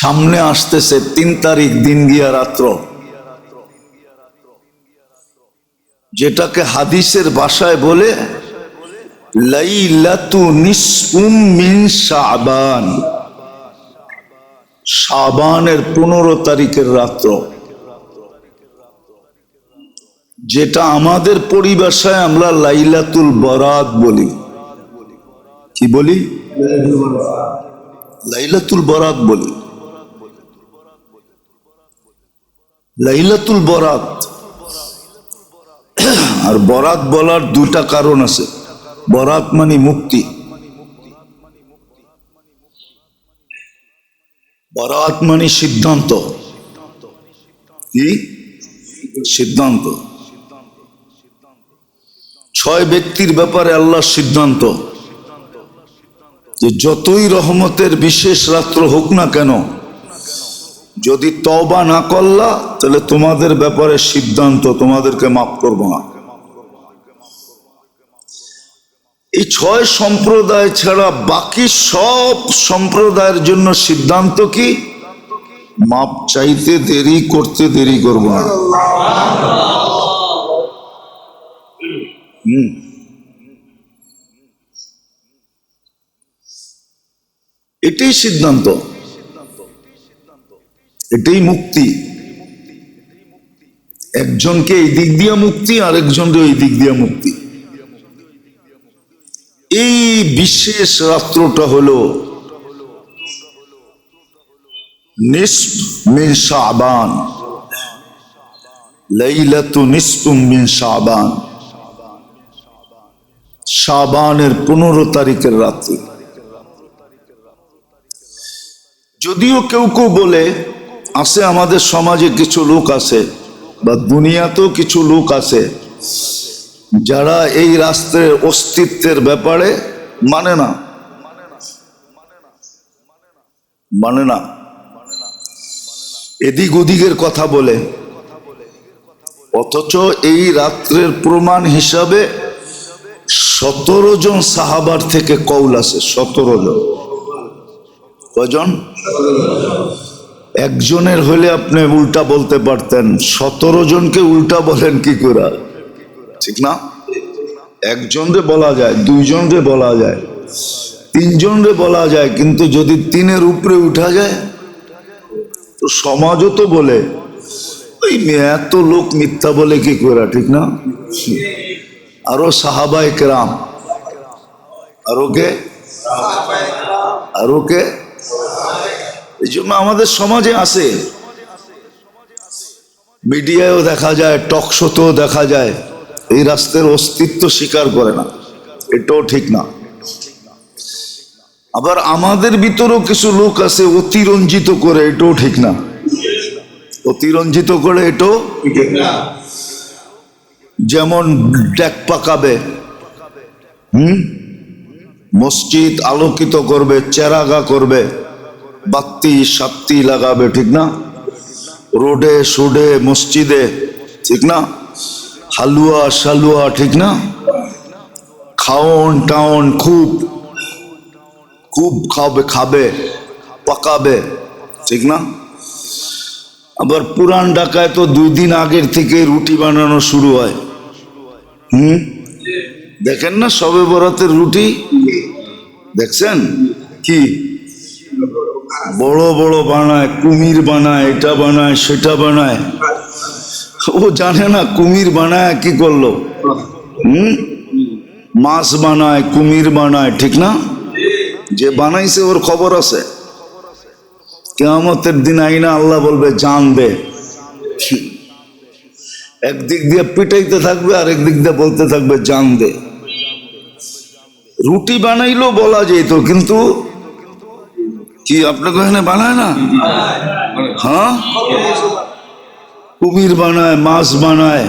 সামনে আসতেছে ৩ তারিখ দিন গিয়া রাত্র, যেটাকে হাদিসের ভাষায় বলে লাইলাতু নিসফুম মিন শাবান, শাবানের 15 তারিখের রাত্র, যেটা আমাদের পরিভাষায় আমরা লাইলাতুল বরাত বলি। কি বলি? লাইলাতুল বরাত বলি। লাইলাতুল বরাত আর বরাত বলার দুটা কারণ আছে। বরাত মানে মুক্তি, বরাত মানে সিদ্ধান্ত। কি সিদ্ধান্ত? 6 ব্যক্তির ব্যাপারে আল্লাহর সিদ্ধান্ত যে যতই রহমতের বিশেষ রাত্র হোক না কেন, যদি তওবা না করলা তাহলে তোমাদের ব্যাপারে সিদ্ধান্ত, তোমাদেরকে মাফ করব না। এই 6 সম্প্রদায় ছাড়া বাকি সব সম্প্রদায়ের জন্য সিদ্ধান্ত কি? মাপ চাইতে দেরি করতে দেরি করব না। এটাই সিদ্ধান্ত, এটাই মুক্তি। একজনকে এই দিক দিয়া মুক্তি, আরেকজনকে এই দিক দিয়া মুক্তি। এই বিশেষ রাত্রটা হলো নিসফ মিন শাবান, লাইলাতু নিসফুম মিন শাবান, শাবানের 15 তারিখের রাত্রি। যদিও কেউ কেউ বলে, আছে আমাদের সমাজে কিছু লোক আছে বা দুনিয়াতেও কিছু লোক আছে যারা এই রাষ্ট্রের অস্তিত্বের ব্যাপারে মানে না, এদিক ওদিকের কথা বলে, অথচ এই রাত্রের প্রমাণ হিসাবে 17 জন সাহাবার থেকে কওল আছে। 17 জন। কয়জন? একজনের হলে আপনি উল্টা বলতে পারতেন, 17 জনকে উল্টা বলেন কি করে? ঠিক না? একজনরে বলা যায়, 2 জনরে বলা যায়, 3 জনরে বলা যায়, কিন্তু যদি 3-এর উপরে উঠা যায় তো সমাজও তো বলে ওই এত লোক মিথ্যা বলে কি করে, ঠিক না? আরো সাহাবায়ে কেরাম, আরো কে? এই জন্য আমাদের সমাজে আছে, মিডিয়ায়ও দেখা যায়, টক শোতেও দেখা যায়, এই রাষ্ট্রের অস্তিত্ব স্বীকার করে না। এটাও ঠিক না। আবার আমাদের ভিতরেও কিছু লোক আছে অতিরঞ্জিত করে, এটাও ঠিক না। অতিরঞ্জিত করে এটাও ঠিক না। যেমন ডেক পাকাবে, মসজিদ আলোকিত করবে, চেরাগা করবে, বাতি সাত্তি লাগাবে, ঠিক না? রোডে সোডে মসজিদে, ঠিক না? হালুয়া শালুয়া, ঠিক না? খাওন টাউন খুব খাবে পাকাবে, ঠিক না? আবার পুরান ঢাকায় তো 2 দিন আগের থেকে রুটি বানানো শুরু হয়। দেখেন না শবে বরাতের রুটি? দেখছেন কি বড় বড় বানায়, কুমির বানায়, এটা বানায় সেটা বানায়। ও জানে না কুমির বানায় কি করলো। মাছ বানায়, কুমির বানায়, ঠিক না? যে বানাইছে ওর খবর আছে। কিয়ামতের দিন আইনা আল্লাহ বলবে জান দে। একদিক দিয়ে পিটাইতে থাকবে, আর একদিক দিয়ে বলতে থাকবে জান দে। রুটি বানাইলো বলা যেত, কিন্তু কি আপনাকে এখানে বানায় না? হ্যাঁ, কুমির বানায়, মাছ বানায়,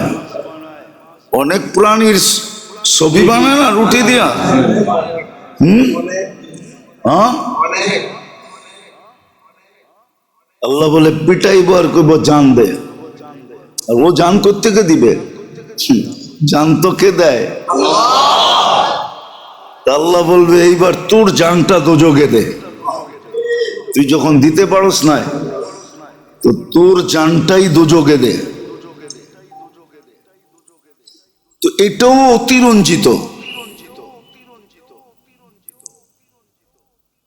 অনেক প্রাণীর ছবি বানায় না রুটি দিয়া। হ্যাঁ, আল্লাহ বলে পিটাইবো আর কইব জান দে। আর ও জান কোত্থেকে দিবে? জান তো কে দেয়? আল্লাহ বলবে এইবার তোর জানটা দোজখে দে। তুই যখন দিতে পারস না, তো তোর জানটাই দোজকে দে। তো এটাও অতিরঞ্জিত,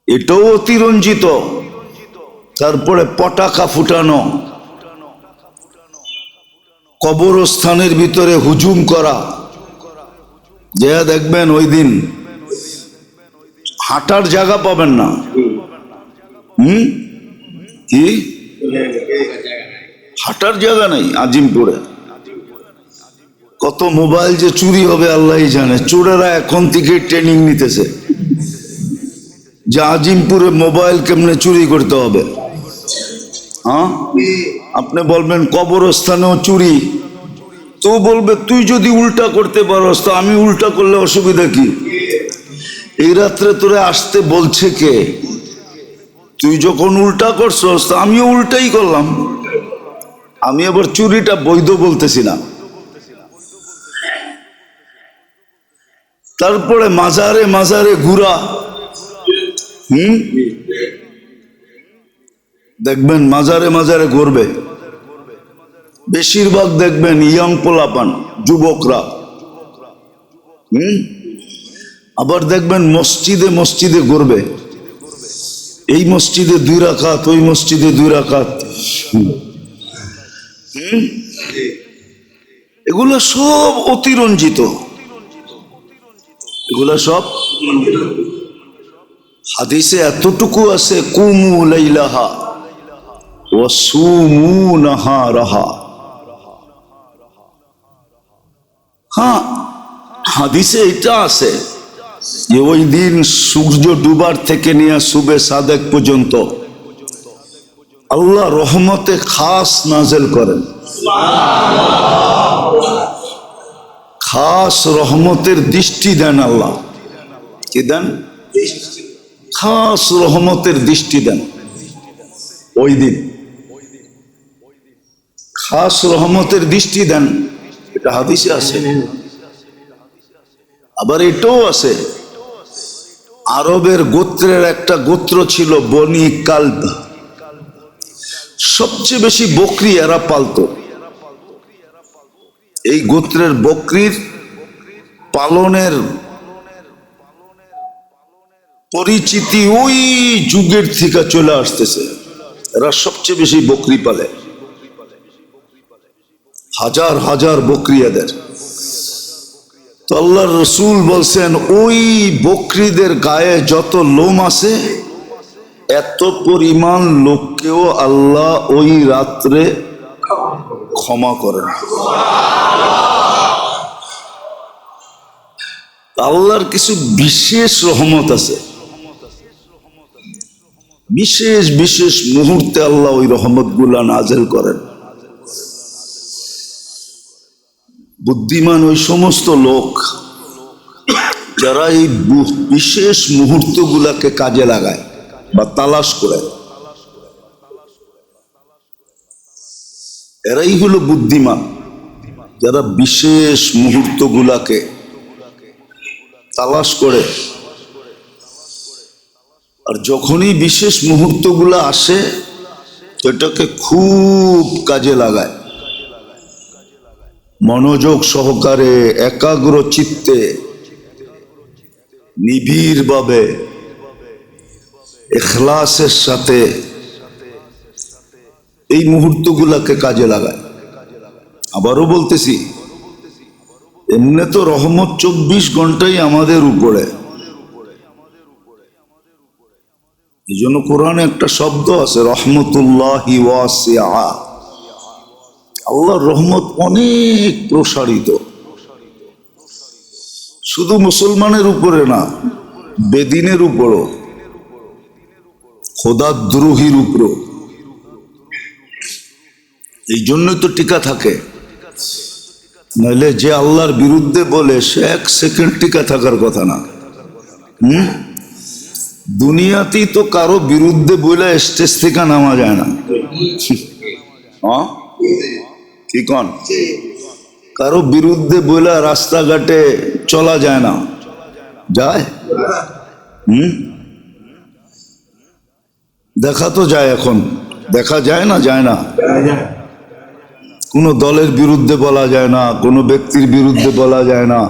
এটাও অতিরঞ্জিত। তারপরে পটাকা ফুটানো, কবরস্থানের ভিতরে হুজুম করা, যে দেখবেন ওই দিন হাঁটার জায়গা পাবেন না। কি হাঁটার জায়গা নেই আজিমপুরে? কত মোবাইল যে চুরি হবে আল্লাহই জানে। চোরেরা এখন থেকে ট্রেনিং নিতেছে যে আজিমপুরে মোবাইল কেমনে চুরি করতে হবে। হ্যাঁ, আপনি বলবেন কবরস্থানেও চুরি, তো বলবে তুই যদি উল্টা করতে পারস তো আমি উল্টা করলে অসুবিধা কি? এই রাত্রে তোরে আসতে বলছে কে? তুই যখন উল্টা করছস তো আমিও উল্টাই করলাম। আমি আবার চুরিটা বৈধ বলতেছি না। তারপরে মাজারে মাজারে ঘুরা, দেখবেন মাজারে মাজারে ঘুরবে, বেশিরভাগ দেখবেন ইয়াং পোলাপান, যুবকরা। আবার দেখবেন মসজিদে মসজিদে ঘুরবে, এই মসজিদে 2 রাকাত, ওই মসজিদে 2 রাকাত। এগুলো সব অতিরঞ্জিত, এগুলা সব হাদিসে এতটুকু আছে, কুমু লাইলাহা ওয়া সুমু নাহারাহা। হ্যাঁ, হাদিসে এটা আছে যে ওই দিন সূর্য ডুবার থেকে নিয়ে সুবে সাদেক পর্যন্ত আল্লাহ রহমতে খাস নাজেল করেন। খাস রহমতের দৃষ্টি দেন আল্লাহ। কি দেন? খাস রহমতের দৃষ্টি দেন ওই দিন, খাস রহমতের দৃষ্টি দেন। এটা হাদিসে আছে। আবার এটাও আছে, আরবের গোত্রের একটা গোত্র ছিল বনি কালব, সবচেয়ে বেশি বকরি এরা পালতো। এই গোত্রের বকরির পালনের পরিচিতি ওই যুগের থেকে চলে আসতেছে। এরা সবচেয়ে বেশি বকরি পালে, হাজার হাজার বকরি এদের। তো আল্লাহর রসুল বলছেন ওই বকরিদের গায়ে যত লোম আছে এত পরিমাণ লোককেও আল্লাহ ওই রাত্রে ক্ষমা করেন। আল্লাহর কিছু বিশেষ রহমত আছে, বিশেষ বিশেষ মুহূর্তে আল্লাহ ওই রহমত গুলা নাজেল করেন। বুদ্ধিমান ওই সমস্ত লোক যারা এই বিশেষ মুহূর্ত গুলাকে কাজে লাগায় বা তালাশ করে, এরাই হলো বুদ্ধিমান, যারা বিশেষ মুহূর্ত গুলাকে তালাশ করে। আর যখনই বিশেষ মুহূর্তগুলো আসে তো এটাকে খুব কাজে লাগায়, মনোযোগ সহকারে একাগ্র চিত্তে নিবিড়ভাবে ইখলাসের সাথে এই মুহূর্তগুলোকে কাজে লাগায়। আবারও বলতেছি, এমনি তো রহমত 24 ঘন্টাই আমাদের উপরে। এই জন্য কোরআনে একটা শব্দ আছে, রহমতুল্লাহি ওয়াসিআ। আল্লাহর রহমত অনেক প্রসারিত, শুধু মুসলমানের উপরে না, বেদিনের উপরও, খোদাদ্রোহীর উপরও। এই জন্যই তো টিকা থাকে, নইলে যে আল্লাহর বিরুদ্ধে বলে সে 1 সেকেন্ড টিকা থাকার কথা না। দুনিয়াতেই তো কারো বিরুদ্ধে বলে স্টেজ থেকে নামা যায় না। হ্যাঁ, কি কন? কারো বিরুদ্ধে বলে রাস্তাঘাটে চলা যায় না, যায়? দেখা তো যায়, এখন দেখা যায় না, যায় না। কোনো দলের বিরুদ্ধে বলা যায় না, কোনো ব্যক্তির বিরুদ্ধে বলা যায় না,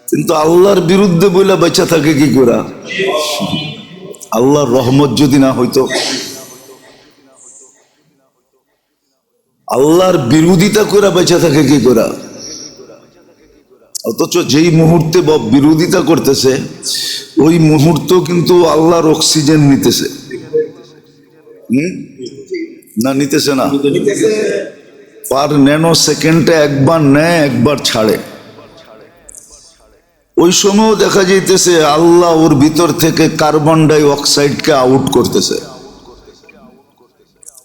কিন্তু আল্লাহর বিরুদ্ধে বলে বেঁচে থাকে কি করে? আল্লাহর রহমত যদি না হইতো, আল্লাহর বিরোধিতা করে বেঁচে থাকে কি করে? অথচ যেই মুহূর্তে বিরোধিতা করতেছে ওই মুহূর্ত কিন্তু আল্লাহর অক্সিজেন নিতেছে। না নিতেছে না? পার ন্যানো সেকেন্ডে একবার নেয়, একবার ছাড়ে। ওই সময়ও দেখা যাইতেছে আল্লাহ ওর ভিতর থেকে কার্বন ডাই অক্সাইডকে আউট করতেছে।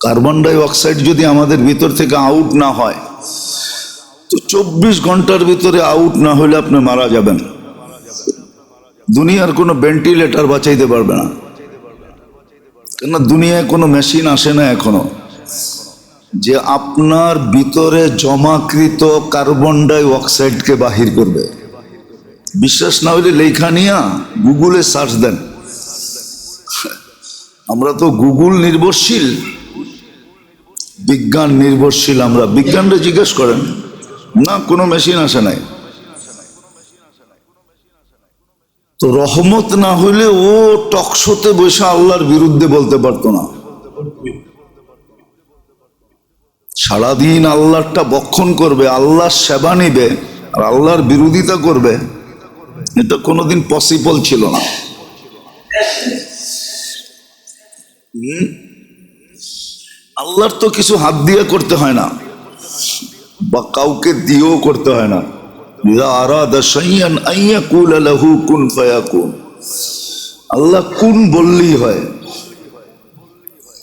কার্বন ডাই অক্সাইড যদি আমাদের ভিতর থেকে আউট না হয় তো 24 ঘন্টার ভিতরে আউট না হলে আপনি মারা যাবেন। দুনিয়ার কোনো ভেন্টিলেটর বাঁচাইতে পারবে না, কেন দুনিয়ায় কোনো মেশিন আসে না এখনো যে আপনার ভিতরে জমাকৃত কার্বন ডাই অক্সাইডকে বাহির করবে। বিশ্বাস না হলে লেখা নিয়া গুগলে সার্চ দেন। আমরা তো গুগল নির্ভরশীল, বিজ্ঞান নির্ভরশীল। আমরা বিজ্ঞানটা জিজ্ঞেস করেন না, কোনো মেশিন আসে নাই। তো রহমত না হইলে ও টকশোতে বসে আল্লাহর বিরুদ্ধে বলতে পারতো না। সারাদিন আল্লাহটা বক্ষণ করবে, আল্লাহর সেবা নিবে আর আল্লাহর বিরোধিতা করবে, এটা কোনোদিন পসিবল ছিল না। আল্লাহর তো কিছু হাত দিয়ে করতে হয় না বা কাউকে দিয়েও করতে হয় না। আল্লাহ কুন বললেই হয়,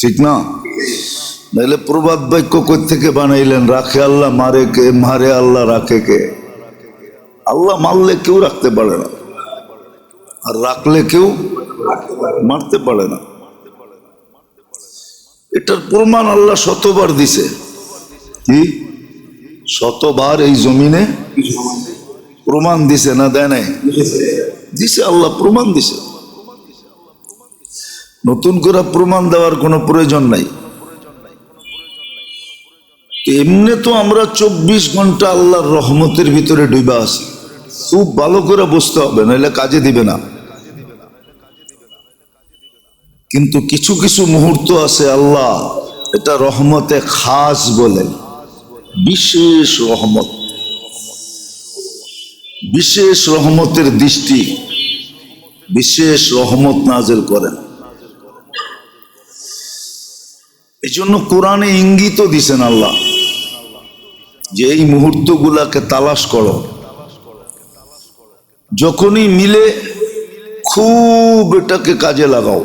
ঠিক না? নাহলে প্রবাদ বাক্য কই থেকে বানাইলেন? রাখে আল্লাহ, মারে কে? মারে আল্লাহ, রাখে কে? আল্লাহ মারলে কেউ রাখতে পারে না, আর রাখলে কেউ মারতে পারে না। এটার প্রমাণ আল্লাহ শতবার দিছে। কি শতবার এই জমিনে প্রমাণ দিছে না? দেয় নাই? দিছে, আল্লাহ প্রমাণ দিছে। নতুন করে প্রমাণ দেওয়ার কোনো প্রয়োজন নাই। এমনি তো আমরা 24 ঘন্টা আল্লাহর রহমতের ভিতরে ডুবা আছি। খুব ভালো করে বুঝতে হবে, নাহলে কাজে দিবে না। কিন্তু কিছু কিছু মুহূর্ত আছে আল্লাহ এটা রহমতে খাস বলেন, বিশেষ রহমত, বিশেষ রহমতের দৃষ্টি, বিশেষ রহমত নাযিল করেন। এই জন্য কোরআনে ইঙ্গিতও দিছেন আল্লাহ যে এই মুহূর্তগুলাকে তালাশ করো, যখনই মিলে খুব এটাকে কাজে লাগাও।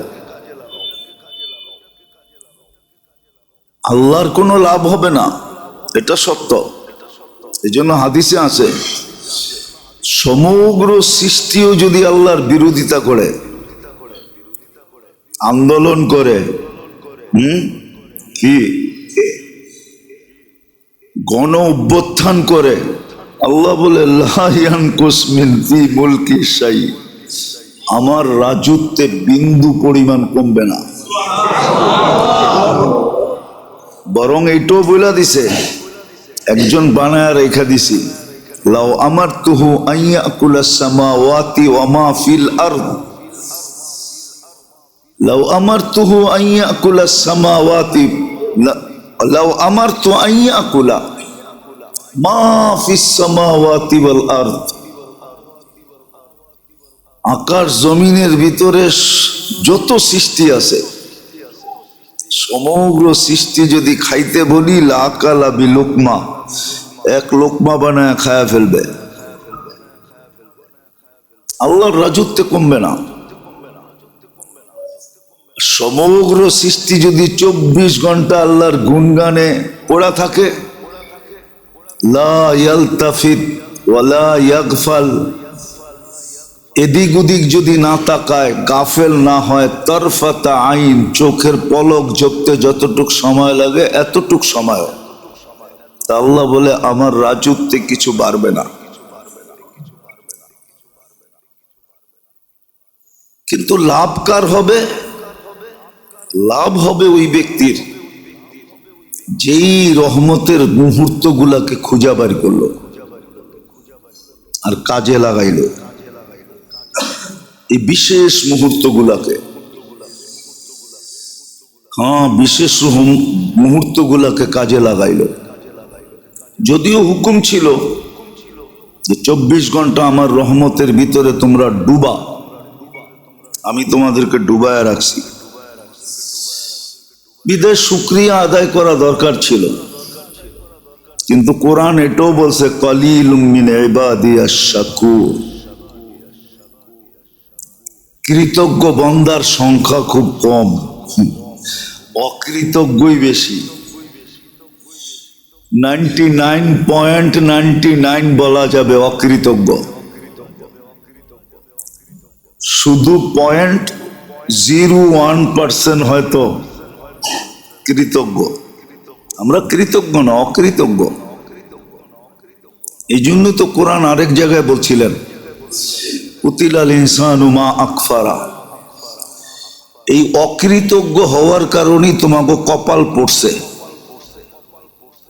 আল্লাহর কোনো লাভ হবে না, এটা সত্য। এই জন্য হাদিসে আছে সমগ্র সৃষ্টিও যদি আল্লাহর বিরোধিতা করে, আন্দোলন করে, কি গণ অভ্যুত্থান করে, আল্লাহ বলে লা ইয়ানকুস মিন ফি মুলকি শাই, আমার রাজত্বে বিন্দু পরিমাণ কমবে না। বরং এইটাও বলে দিছে, একজন বানায় রেখা দিছি, লাউ আমারতুহু আইয়াকুলাস সামাওয়াতি ওয়া মা ফিল আরদ, লাউ আমারতুহু আইয়াকুলাস সামাওয়াতি, লাউ আমারতু আইয়াকুলা মা ফিস সামাওয়াতি ওয়াল আরদ, আকাশ জমিনের ভিতরে যত সৃষ্টি আছে সমগ্র সৃষ্টি যদি খাইতে বলি লাকালা বিলুকমা, এক লোকমা বানায় খায়া ফেলবে। আল্লাহর রাজত্বে কমবে না। সমগ্র সৃষ্টি যদি 24 ঘন্টা আল্লাহর গুণগানে পড়া থাকে, লা ইয়ালতাফিত ওয়ালা ইয়াগফাল, এদিক ওদিক যদি না তাকায়, গাফেল না হয়, তরফাতা আইন, চোখের পলক ঝপতে যতটুক সময় লাগে এতটুক সময়, তা আল্লাহ বলে আমার রাজত্বে কিছু বাড়বে না। কিন্তু লাভ কার হবে? লাভ হবে ওই ব্যক্তির যেই রহমতের মুহূর্ত গুলাকে খুঁজা বার করলো আর কাজে লাগাইলো, এই বিশেষ মুহূর্ত গুলাকে। হ্যাঁ, বিশেষ মুহূর্ত গুলাকে কাজে লাগাইলো। যদিও হুকুম ছিল যে 24 ঘন্টা আমার রহমতের ভিতরে তোমরা ডুবা, আমি তোমাদেরকে ডুবায় রাখছি, বিদায় শুকরিয়া আদায় করা দরকার ছিল। কিন্তু কোরআন এটাও বলছে কলিলুম মিন ইবাদিয়াশ শাকুর, কৃতজ্ঞ বান্দার সংখ্যা খুব কম, অকৃতজ্ঞই বেশি। 99.99 বলা যাবে অকৃতজ্ঞ, শুধু 0.01% হয়তো কৃতজ্ঞ। আমরা কৃতজ্ঞ না, অকৃতজ্ঞ। এই জন্য তো কোরআন আরেক জায়গায় বলছিলেন কুতিলাল ইনসানু মা আকফারা, এই অকৃতজ্ঞ হওয়ার কারণেই তোমাকে কপাল পড়ছে।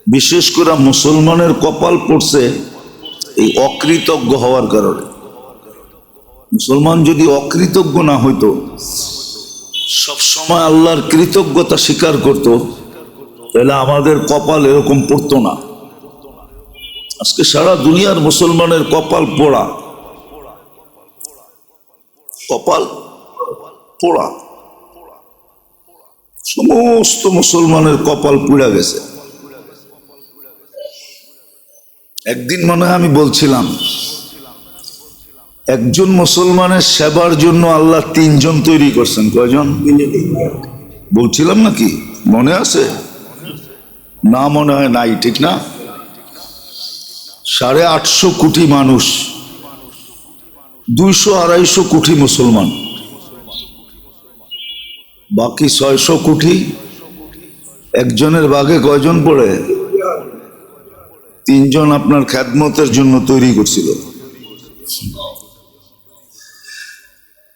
বিশেষ করে মুসলমানের কপাল পড়ছে এই অকৃতজ্ঞ হওয়ার কারণে। মুসলমান যদি অকৃতজ্ঞ না হইতো, সবসময় আল্লাহর কৃতজ্ঞতা স্বীকার করত, তাহলে আমাদের কপাল এরকম পড়তো না। আজকে সারা দুনিয়ার মুসলমানের কপাল পোড়া, কপাল পোড়া, সমস্ত মুসলমানের কপাল পুড়া গেছে। একদিন মনে হয় আমি বলছিলাম, একজন মুসলমানের সেবার জন্য আল্লাহ 3 জন তৈরি করছেন। কয়জন বলছিলাম নাকি? মনে আছে না? মনে হয় নাই, ঠিক না? 850 কোটি মানুষ, 200-250 কোটি মুসলমান, বাকি 600 কোটি একজনের ভাগে কয়জন পড়ে? 3 জন আপনার খেদমতের জন্য তৈরি করছিল।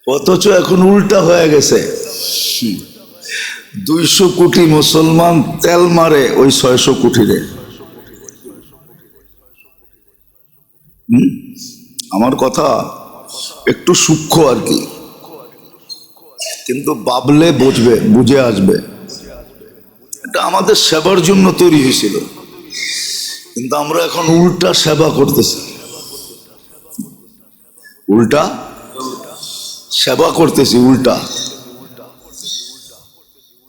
অথচ এখন উল্টা হয়ে গেছে, 200 কোটি মুসলমান তেল মারে ওই 600 কোটিরে। আমার কথা একটু সূক্ষ্ম আর কি, কিন্তু ভাবলে বুঝে আসবে। এটা আমাদের সেবার জন্য তৈরি হয়েছিল, কিন্তু আমরা এখন উল্টা সেবা করতেছি, উল্টা সেবা করতেছি, উল্টা।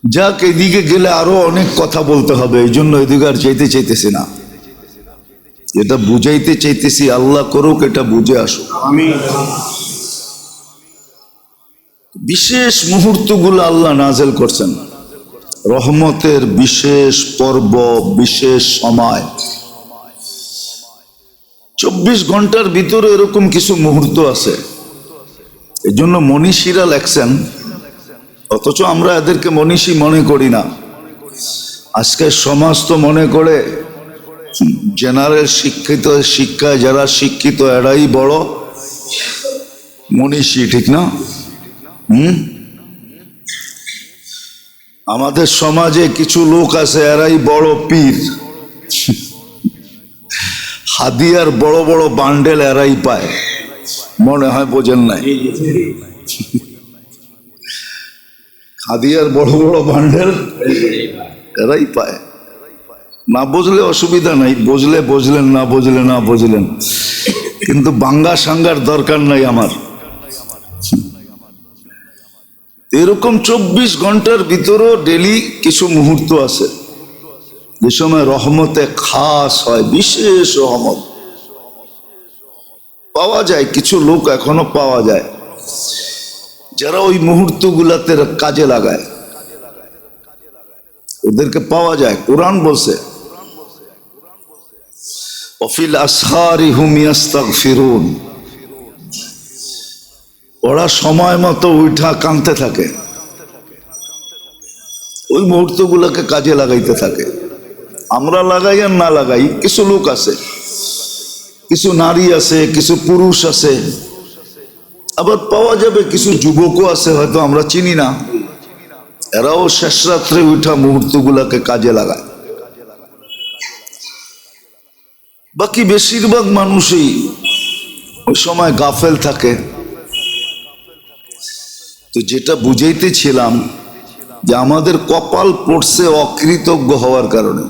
যাক, এদিকে গেলে আরো অনেক কথা বলতে হবে, এই জন্য এদিকে আর চাইতেছি না। এটা বুঝাইতে চাইতেছি, আল্লাহ করুক এটা বুঝে আসুক। বিশেষ মুহূর্তগুলো আল্লাহ নাজেল করছেন, রহমতের বিশেষ পর্ব, বিশেষ সময়। 24 ঘন্টার ভিতরে এরকম কিছু মুহূর্ত আছে, এই জন্য মনীষীরা লেখছেন, অথচ আমরা এদেরকে মনীষী মনে করি না। আজকের সমাজ তো মনে করে জেনারেল শিক্ষায় যারা শিক্ষিত এরাই বড় মনীষী, ঠিক না? আমাদের সমাজে কিছু লোক আছে এরাই বড় পীর, হাদিয়ার বড় বড় বান্ডেল এরাই পায়, মনে হয় বোঝেন নাই? হাদিয়ার বড় বড় বান্ডেল এরাই পায়। না বুঝলে অসুবিধা নাই, বুঝলে বুঝলেন, না বুঝলে না বুঝলেন, কিন্তু বাঙ্গা সাঙ্গার দরকার নাই আমার। এরকম 24 ঘন্টার ভিতরেও ডেলি কিছু মুহূর্ত আছে যে সময় রহমতে খাস হয়, বিশেষ রহমত পাওয়া যায়। কিছু লোক এখনো পাওয়া যায় যারা ওই মুহূর্ত গুলাতে কাজে লাগায়, ওদেরকে পাওয়া যায়। কোরআন বলছে ওয়াফিল আসহারি হুম ইস্তাগফিরুন, ওরা সময় মতো উঠা কাঁদতে থাকে, ওই মুহূর্ত গুলাকে কাজে লাগাইতে থাকে। আমরা লাগাই আর না লাগাই, কিছু লোক আছে, কিছু নারী আছে, কিছু পুরুষ আছে, আবার পাওয়া যাবে কিছু যুবকও আছে, হয়তো আমরা চিনি না, এরাও শেষ রাত্রে উঠা মুহূর্তগুলাকে কাজে লাগায়। বাকি বেশিরভাগ মানুষই ওই সময় গাফেল থাকে। তো যেটা বুঝাইতেছিলাম যে আমাদের কপাল পড়ছে অকৃতজ্ঞ হওয়ার কারণে।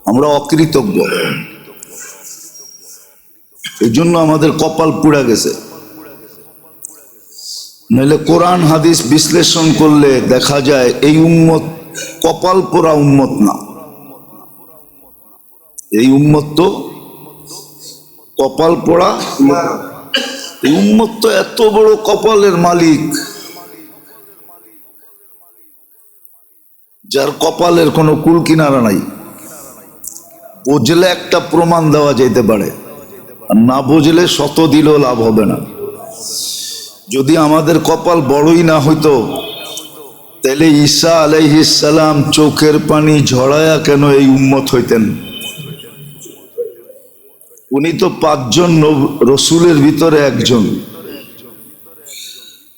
আমরা অকৃতজ্ঞ, এই জন্য আমাদের কপাল পুড়া গেছে। নাহলে কোরআন হাদিস বিশ্লেষণ করলে দেখা যায় এই উম্মত কপাল পোড়া উম্মত না, এই উম্মত তো কপাল পোড়া। এই উম্মত তো এত বড় কপালের মালিক, যার কপালের কোনো কুল কিনারা নাই। বুঝলে একটা প্রমাণ দেওয়া যেতে পারে, আর না বুঝলে শত দিলেও লাভ হবে না। যদি আমাদের কপাল বড়ই না হইতো তাহলে ঈসা আলাইহিস সালাম চোখের পানি ঝরায়া কেন এই উম্মত হইতেন? উনি তো 5 জন রসুলের ভিতরে একজন,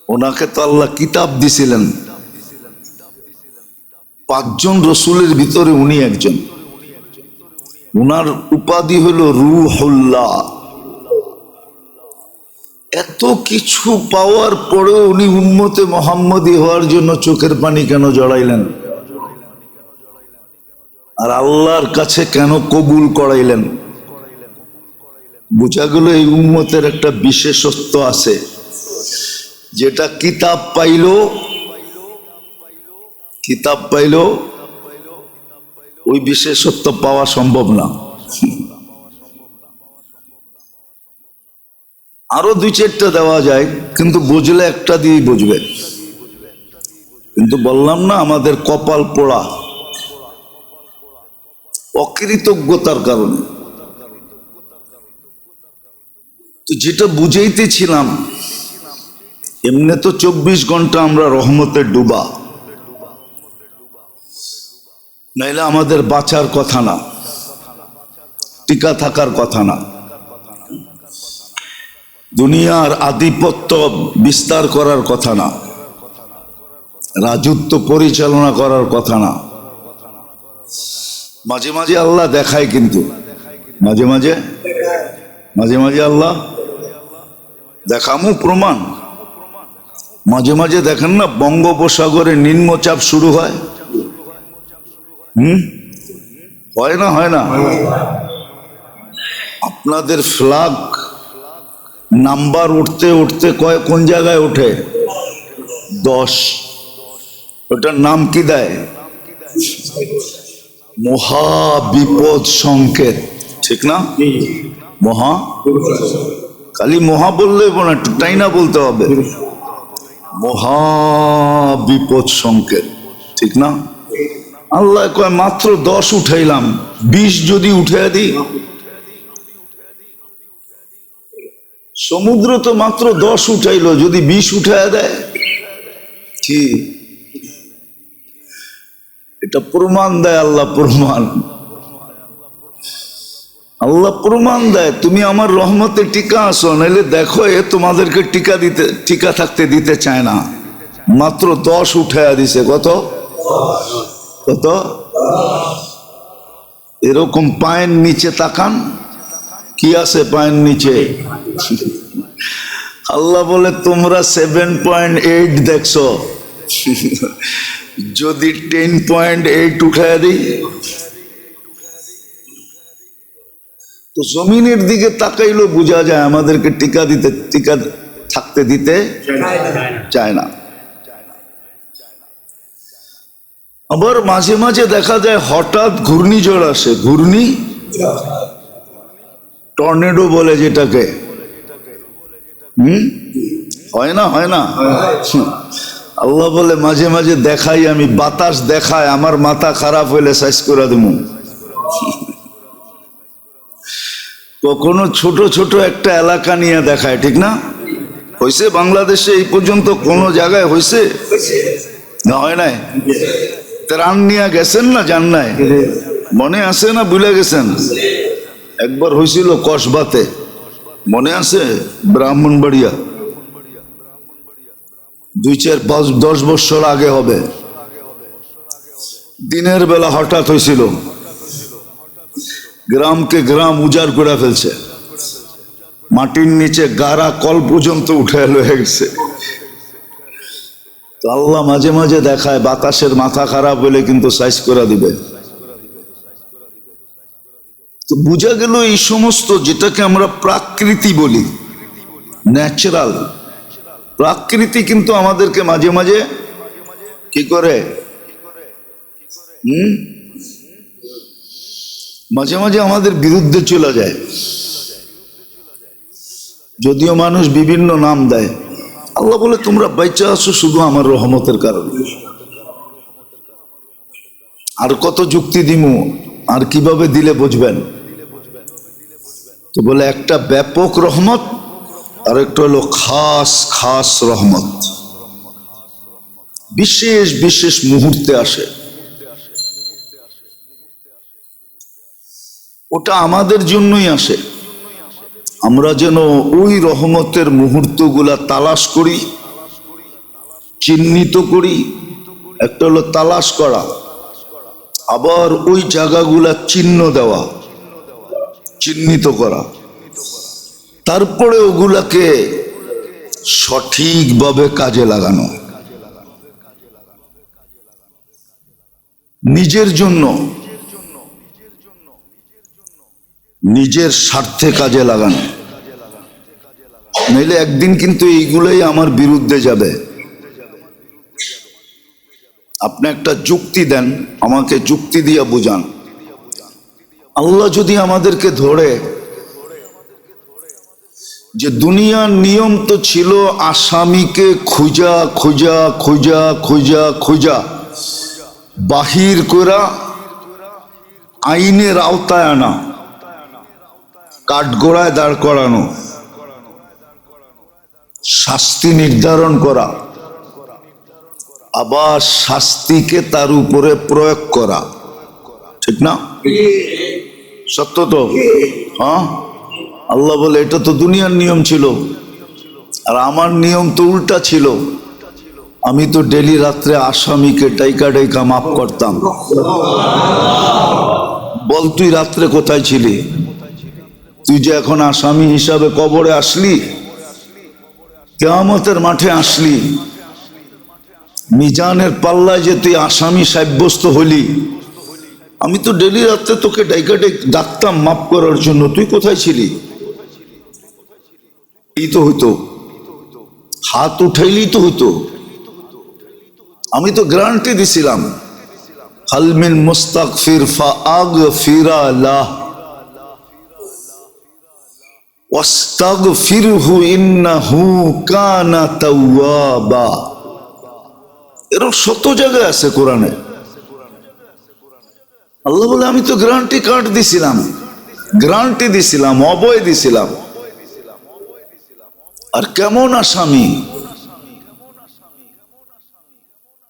ওনাকে তো আল্লাহ কিতাব দিছিলেন। 5 জন রসুলের ভিতরে উনি একজন। উনার উপাধি হলো রূহুল্লাহ। এত কিছু পাওয়ার পরেও উনি উম্মতে মুহাম্মদী হওয়ার জন্য চোখের পানি কেন জড়াইলেন? আর আল্লাহর কাছে কেন কবুল করাইলেন? বোঝা গেল এই উম্মতের একটা বিশেষত্ব আছে, যেটা কিতাব পাইলো ওই বিশেষত্ব পাওয়া সম্ভব না। আরো 2-4টা দেওয়া যায়, কিন্তু বুঝলে একটা দিয়ে বুঝবে। কিন্তু বললাম না আমাদের কপাল পোড়া অকৃতজ্ঞতার কারণে। তো যেটা বুঝাইতেছিলাম, এমনি তো 24 ঘন্টা আমরা রহমতে ডুবা, নাইলে আমাদের বাঁচার কথা না, টিকা থাকার কথা না, দুনিয়ার আধিপত্য বিস্তার করার কথা না, রাজত্ব পরিচালনা করার কথা না। মাঝে মাঝে আল্লাহ দেখায়, কিন্তু মাঝে মাঝে আল্লাহ দেখামু প্রমাণ। মাঝে মাঝে দেখেন না বঙ্গোপসাগরে নিম্নচাপ শুরু হয়, হয় না? আপনাদের ফ্ল্যাগ নাম্বার উঠতে উঠতে কোন জায়গায় ওঠে? 10। ওটার নাম কি দেয়? মহা বিপদ সংকেত, ঠিক না? মহা, খালি মহা বললে না, একটু টাইনা বলতে হবে। মহা বিপদ সংকেত, ঠিক না? আল্লাহ কয় মাত্র 10 উঠাইলাম, 20 যদি উঠে দিই। সমুদ্র তো মাত্র 10 উঠাইলো, যদি 20 উঠায় দেয়, কি এটা প্রমাণ দেয়? আল্লাহ প্রমাণ দেয় তুমি আমার রহমতে টিকা আসো, নাইলে দেখো এ তোমাদেরকে টিকা থাকতে দিতে চায় না। মাত্র 10 উঠাইয়া দিছে। কত? এরকম পায়ের নিচে তাকান, কি আছে পায়ের নিচে? আল্লাহ বলে তোমরা 7.8 দেখছো, যদি 10.8 উঠায় দিই তো জমিনের দিকে তাকাইলো বোঝা যায় আমাদেরকে টিকা থাকতে দিতে চায় না। আবার মাঝে মাঝে দেখা যায় হঠাৎ ঘূর্ণিঝড় আসে, টর্নেডো বলে যেটাকে। হয় না? আল্লাহ বলে মাঝে মাঝে দেখাই আমি, বাতাস দেখায়, আমার মাথা খারাপ হইলে সাইজ করে দেবো। কখনো ছোট ছোট একটা এলাকা নিয়ে দেখায়, ঠিক না? হয়েছে বাংলাদেশে এই পর্যন্ত কোন জায়গায় হয়েছে না? হয় নাই? ত্রাণ নিয়ে গেছেন না যান নাই? মনে আছে না ভুলে গেছেন? একবার হয়েছিল কসবাতে, মনে আছে? ব্রাহ্মণবাড়িয়া, 2-4-5-10 বছর আগে হবে। দিনের বেলা হঠাৎ হয়েছিল, গ্রামকে গ্রাম উজাড় করে ফেলছে, মাটির নিচে গাড়া কল পর্যন্ত উঠে লয়ে গেছে। তো আল্লাহ মাঝে মাঝে দেখায় বাতাসের মাথা খারাপ হলে কিন্তু সাইজ করে দিবে। তো বোঝা গেল এই সমস্ত যেটাকে আমরা প্রাকৃতি বলি, ন্যাচারাল প্রাকৃতি, কিন্তু আমাদেরকে মাঝে মাঝে কি করে, মাঝে মাঝে আমাদের বিরুদ্ধে চলে যায়। যদিও মানুষ বিভিন্ন নাম দেয়, আল্লাহ বলে তোমরা বাইচা আছো শুধু আমার রহমতের কারণে। আর কত যুক্তি দিমু, আর কিভাবে দিলে বুঝবেন? তো বলে একটা ব্যাপক রহমত আর একটা হলো খাস খাস রহমত, বিশেষ বিশেষ মুহূর্তে আসে। ওটা আমাদের জন্যই আসে, আমরা যেন ওই রহমতের মুহূর্তগুলা তালাশ করি, চিহ্নিত করি। একটা হলো তালাশ করা, আবার ওই জায়গাগুলা চিহ্ন দেওয়া, চিহ্নিত করা, তারপরে ওগুলাকে সঠিকভাবে কাজে লাগানো, নিজের জন্য, নিজের স্বার্থে কাজে লাগানো। নইলে একদিন কিন্তু এইগুলাই আমার বিরুদ্ধে যাবে। আপনি একটা যুক্তি দেন, আমাকে যুক্তি দিয়ে বুঝান। আল্লাহ যদি আমাদেরকে ধরে যে দুনিয়ার নিয়ম তো ছিল আসামিকে খুঁজা খুঁজা খুঁজা খুঁজা খুঁজা বাহির করা, আইনের আওতায় আনা, কাঠগড়ায় দাঁড় করানো, শাস্তি নির্ধারণ করা, আবার শাস্তিকে তার উপরে প্রয়োগ করা, ঠিক না? সত্য তো? হ্যাঁ, আল্লাহ বলে এটা তো দুনিয়ার নিয়ম ছিল, আর আমার নিয়ম তো উল্টা ছিল। আমি তো ডেলি রাত্রে আসামিকে টাইকা টাইকা মাফ করতাম। বল তুই রাত্রে কোথায় ছিলি? তুই যে এখন আসামি হিসাবে কবরে আসলি, কিয়ামতের মাঠে আসলি, মিজানের পাল্লায় যে তুই আসামি সাব্যস্ত হলি, আমি তো ডেলি রাত্রে তোকে ডাইকা ডাকতাম মাফ করার জন্য, তুই কোথায় ছিলি? এই তো হইতো, হাত উঠাইলি তো হইতো। আমি তো গ্যারান্টি দিছিলাম, হাল মিন মুস্তাগফির ফাআগফিরা লাহ ওয়াস্তাগফিরহু ইন্নাহু কানা তাওয়াবা। এরকম শত জায়গায় আছে কোরআনে। আল্লাহ বলে আমি তো গ্যারান্টি কার্ড দিছিলাম, গ্যারান্টি দিছিলাম, অভয় দিছিলাম। আর কেমন আসামি?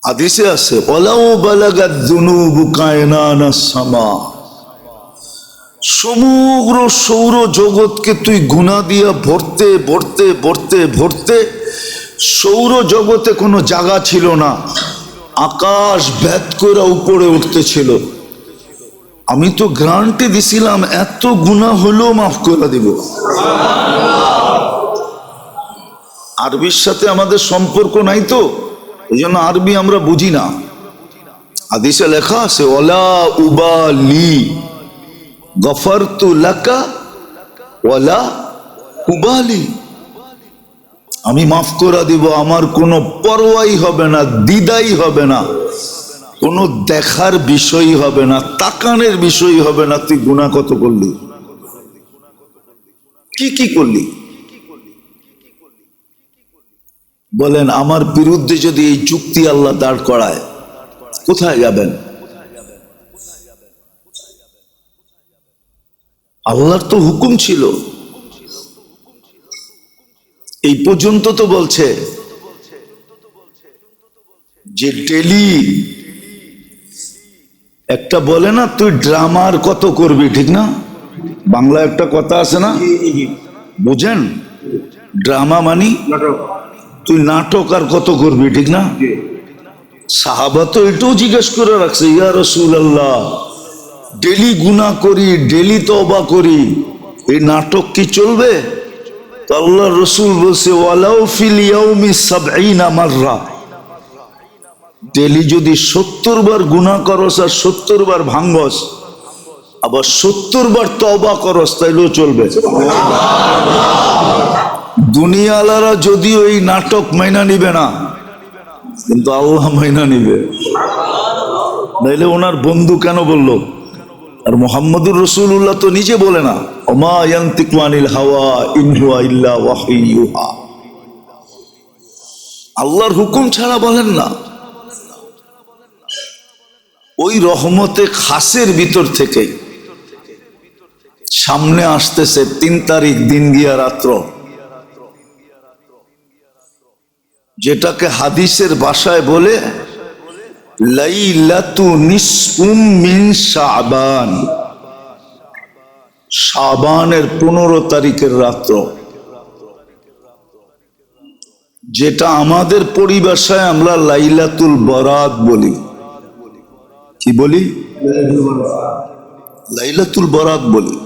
হাদিসে আছে ওয়ালাউ বালাগাত যুনুবু কায়নানাস সামা, সমগ্র সৌর জগৎকে তুই গুনাহ দিয়া ভরতে ভরতে ভরতে ভরতে সৌর জগতে কোনো জায়গা ছিল না, আকাশ ভেদ করে উপরে উঠতেছিল। আমি তো গ্যারান্টি দিছিলাম এত গুনাহ হলেও মাফ করে দিব। আরবির সাথে আমাদের সম্পর্ক নাই তো, এই জন্য আরবি আমরা বুঝি না। হাদিসে লেখা আছে ওয়ালা উবালি গফারতু লাকা ওয়ালা উবালি, আমি মাফ করে দিব, আমার কোনো পরোয়াই হবে না, দ্বিধাই হবে না, কোনো দেখার বিষয় হবে না, তাকানের বিষয় হবে না। তুই গুনাহ কত করলি, কি কি করলি? বলেন আমার বিরুদ্ধে যদি এই যুক্তি আল্লাহ দাঁড় করায়, কোথায় যাবেন? আল্লাহর তো হুকুম ছিল, এই পর্যন্ত তো বলছে যে ডেলি একটা বলে না তুই ড্রামার কত করবি, ঠিক না? বাংলা একটা কথা আছে না, বুঝেন? ড্রামা মানি তুই নাটক আর কত করবি, ঠিক না? সাহাবা তো এটাও জিজ্ঞেস করে রাখছে, ইয়া রাসূলুল্লাহ, ডেলি গুনাহ করি, ডেলি তওবা করি, এই নাটক কি চলবে? তো আল্লাহ রসুল বলছে, ওয়ালাউ ফিল ইয়াউমি ৭০ মাররা, ডেলি যদি ৭০ বার গুনাহ করস আর ৭০ বার ভাঙ্গস, আবার ৭০ বার তওবা করস, তাইলেও চলবে। দুনিয়ালারা যদিও এই নাটক মাইনা নিবে না, কিন্তু আল্লাহ মাইনা নিবে। নাইলে ওনার বন্ধু কেন বলল? আর মুহাম্মদুর রাসূলুল্লাহ তো নিজে বলে না, ওমা ইয়ানতিকু আনিল হাওয়া ইন হুয়া ইল্লা ওয়াহয়ুন ইউহা, আল্লাহর হুকুম ছাড়া বলেন না। ওই রহমতে খাসের ভিতর থেকে সামনে আসতেছে ৩ তারিখ দিন গিয়া রাত্র, যেটাকে হাদিসের ভাষায় বলে লাইলাতু নিসফুম মিন শাবান, শাবানের 15 তারিখের রাত্র, যেটা আমাদের পরিভাষায় আমরা লাইলাতুল বরাত বলি। কি বলি? লাইলাতুল বরাত বলি।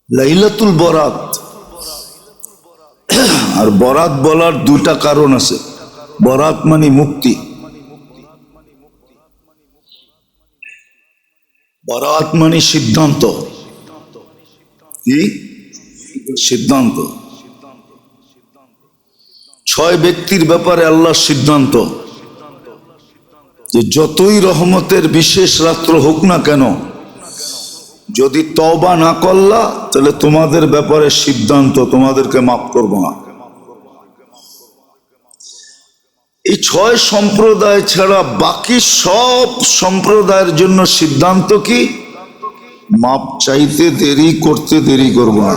লাইলাতুল বরাত আর বরাত বলার 2টা কারণ আছে। বরাত মানে মুক্তি, বরাত মানে সিদ্ধান্ত। কি সিদ্ধান্ত? 6 ব্যক্তির ব্যাপারে আল্লাহর সিদ্ধান্ত যে যতই রহমতের বিশেষ রাত্র হোক না কেন, যদি তওবা না করলা তাহলে তোমাদের ব্যাপারে সিদ্ধান্ত, তোমাদেরকে মাফ করব না। এই 6 সম্প্রদায় ছাড়া বাকি সব সম্প্রদায়ের জন্য সিদ্ধান্ত কি? মাপ চাইতে দেরি, করতে দেরি করব না।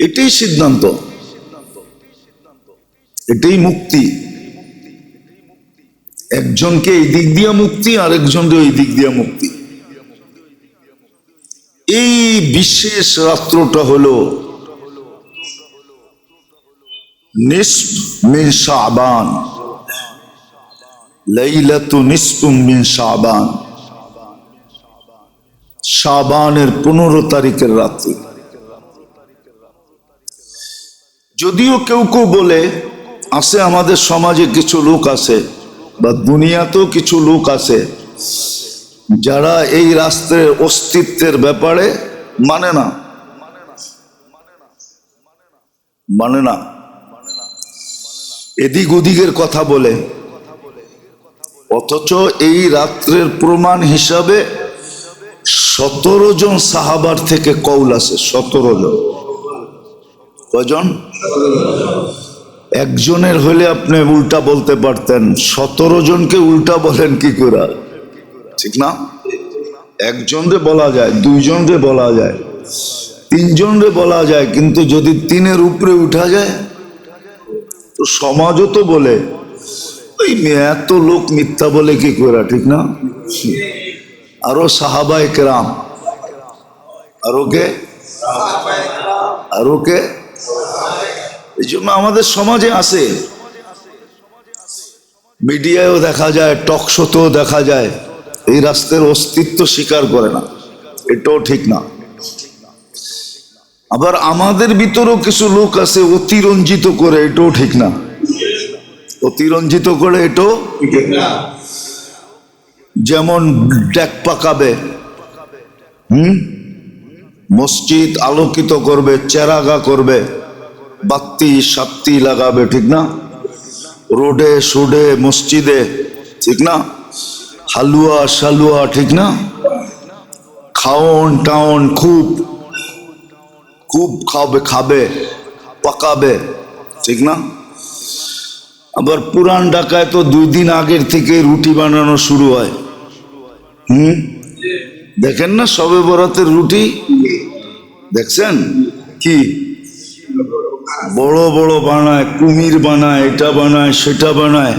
এটাই সিদ্ধান্ত, এটাই মুক্তি। একজনকে এই দিক দিয়া মুক্তি, আরেকজনকে এই দিক দিয়া মুক্তি। এই বিশেষ রাত্রটা হলো নিসফ মিন শাবান, লাইলাতু নিসফুম মিন শাবান, শাবানের 15 তারিখের রাত্রি। যদিও কেউ কেউ বলে, আছে আমাদের সমাজে কিছু লোক আছে বা দুনিয়াতেও কিছু লোক আছে যারা এই রাষ্ট্রের অস্তিত্বের ব্যাপারে মানে না, এদিক ওদিকের কথা বলে, অথচ এই রাত্রের প্রমাণ হিসাবে 17 জন সাহাবার থেকে কওল আছে। 17 জন। কয়জন? একজনের হলে আপনি উল্টা বলতে পারতেন, 17 জনকে উল্টা বলেন কি করে? ঠিক না? একজনরে বলা যায়, 2 জনরে বলা যায়, 3 জনরে বলা যায়, কিন্তু যদি 3-এর উপরে উঠা যায় তো সমাজও তো বলে ওই এত লোক মিথ্যা বলে কি করে, ঠিক না? আরো সাহাবায়ে কেরাম, আরো কে? এই জন্য আমাদের সমাজে আছে, মিডিয়ায়ও দেখা যায়, টক শোতেও দেখা যায়, এই রাষ্ট্রের অস্তিত্ব স্বীকার করে না। এটাও ঠিক না। আবার আমাদের ভিতরেও কিছু লোক আছে অতিরঞ্জিত করে, এটাও ঠিক না। অতিরঞ্জিত করে এটাও ঠিক না। যেমন ডেক পাকাবে, মসজিদ আলোকিত করবে, চেরাগা করবে, বাতি সাত্তি লাগাবে, ঠিক না? রোডে সোডে মসজিদে, ঠিক না? হালুয়া শালুয়া, ঠিক না? খাওন টাউন খুব খাবে, পাকাবে, ঠিক না? আবার পুরান ঢাকায় তো 2 দিন আগের থেকে রুটি বানানো শুরু হয়। দেখেন না শবে বরাতের রুটি? দেখছেন কি বড় বড় বানায়, কুমির বানায়, এটা বানায়, সেটা বানায়,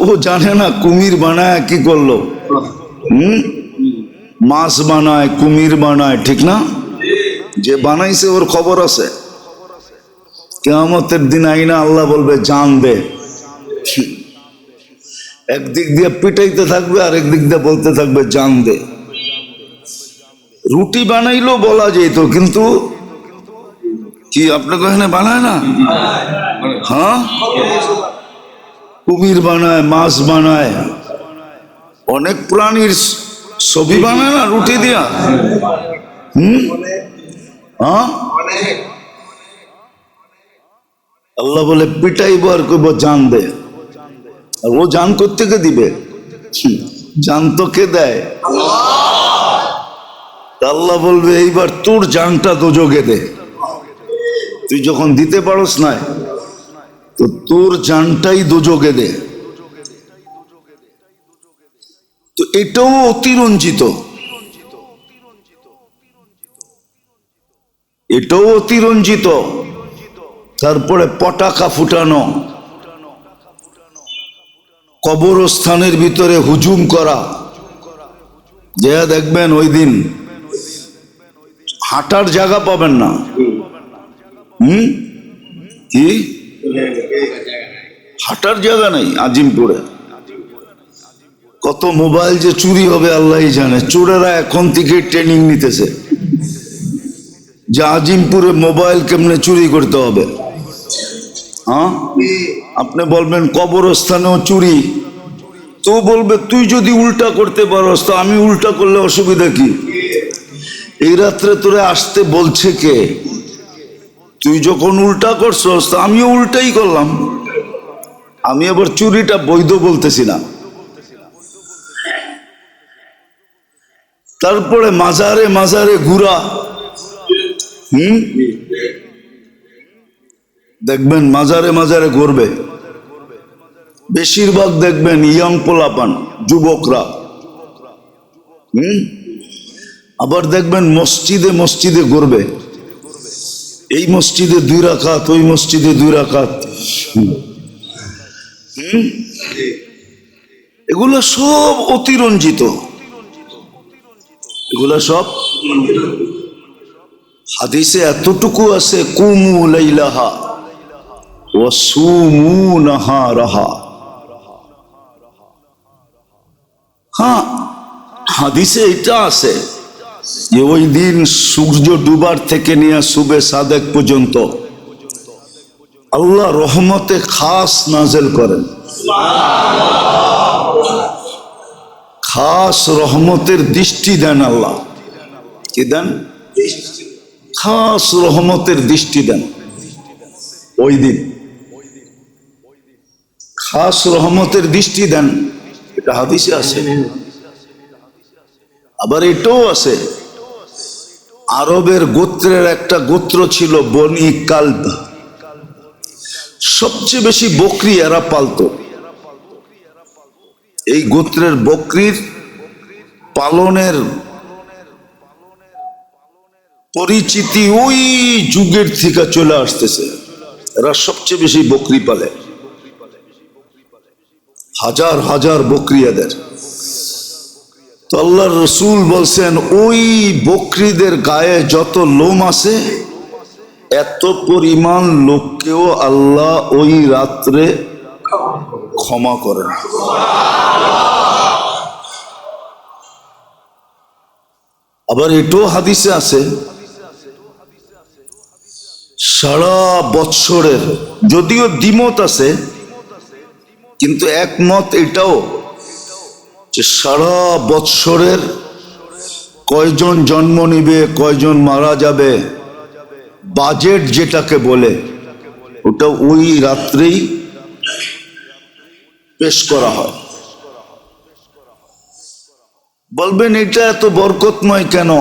ও জানে না কুমির বানায় কি করলো, মাছ বানায়, কুমির বানায়, ঠিক না? যে বানাইছে ওর খবর আছে। কিয়ামতের দিন আইনা আল্লাহ বলবে জান দে। একদিক দিয়ে পিটাইতে থাকবে আর একদিক দিয়ে বলতে থাকবে জান দে। রুটি বানাইলো বলা যেত, কিন্তু কি আপনাকে এখানে বানায় না? হ্যাঁ, কুমির বানায়, মাছ বানায়, অনেক প্রাণীর ছবি বানায় না রুটি দিয়া। হ্যাঁ, আল্লাহ বলে পিটাইব আর কইব জান দে। আর ও জান কোত্থেকে দিবে? জান তো কে দেয়? আল্লাহ বলবে এইবার তোর জানটা দোজখে দে। তুই যখন দিতে পারস না, তো তোর জানটাই দোজখে দে। তো এটাও অতিরঞ্জিত, এটাও অতিরঞ্জিত। তারপরে পটাকা ফুটানো, কবরস্থানের ভিতরে হুজুম করা। যে দেখবেন ওই দিন হাঁটার জায়গা পাবেন না। কি হাঁটার জায়গা নেই আজিমপুরে? কত মোবাইল যে চুরি হবে আল্লাহই জানে। চোরেরা এখন থেকে ট্রেনিং নিতেছে যে আজিমপুরে মোবাইল কেমনে চুরি করতে হবে। হ্যাঁ, আপনি বলবেন কবরস্থানেও চুরি, তো বলবে তুই যদি উল্টা করতে পারস তো আমি উল্টা করলে অসুবিধা কি? এই রাত্রে তোরে আসতে বলছে কে? তুই যখন উল্টা করছস তো আমিও উল্টাই করলাম। আমি আবার চুরিটা বৈধ বলতেছি না। তারপরে মাজারে মাজারে ঘুরা। দেখবেন মাজারে মাজারে ঘুরবে, বেশিরভাগ দেখবেন ইয়াং পোলাপান, যুবকরা। আবার দেখবেন মসজিদে মসজিদে ঘুরবে, এই মসজিদে 2 রাকাত, ওই মসজিদে 2 রাকাত। এগুলো সব অতিরঞ্জিত, এগুলা সব হাদিসে এতটুকু আছে, কুমু লাইলাহা ওয়া সুমু নাহারাহা। হ্যাঁ, হাদিসে এটা আছে যে ওই দিন সূর্য ডুবার থেকে নিয়ে সুবে সাদেক পর্যন্ত আল্লাহ রহমতে খাস নাজেল করেন। খাস রহমতের দৃষ্টি দেন আল্লাহ। কি দেন? খাস রহমতের দৃষ্টি দেন ওই দিন, খাস রহমতের দৃষ্টি দেন। এটা হাদিসে আছে। আবার এটাও আছে, আরবের গোত্রের একটা গোত্র ছিল বনি কালব। সবচেয়ে বেশি বকরি এরা পালতো। এই গোত্রের বকরির পালনের পরিচিতি ওই যুগের থেকে চলে আসতেছে। এরা সবচেয়ে বেশি বকরি পালে, হাজার হাজার বকরি এদের। তো আল্লাহর রসুল বলছেন ওই বকরিদের গায়ে যত লোম আছে এত পরিমাণ লোককেও আল্লাহ ওই রাত্রে ক্ষমা করেন। আবার এটাও হাদিসে আছে, সারা বৎসরের, যদিও দ্বিমত আছে কিন্তু একমত এটাও যে সারা বৎসরের কয়জন জন্ম নিবে, কয়জন মারা যাবে, বাজেট যেটাকে বলে, ওটা ওই রাত্রেই পেশ করা হয়। বলবেন এটা এত বরকতময় কেন?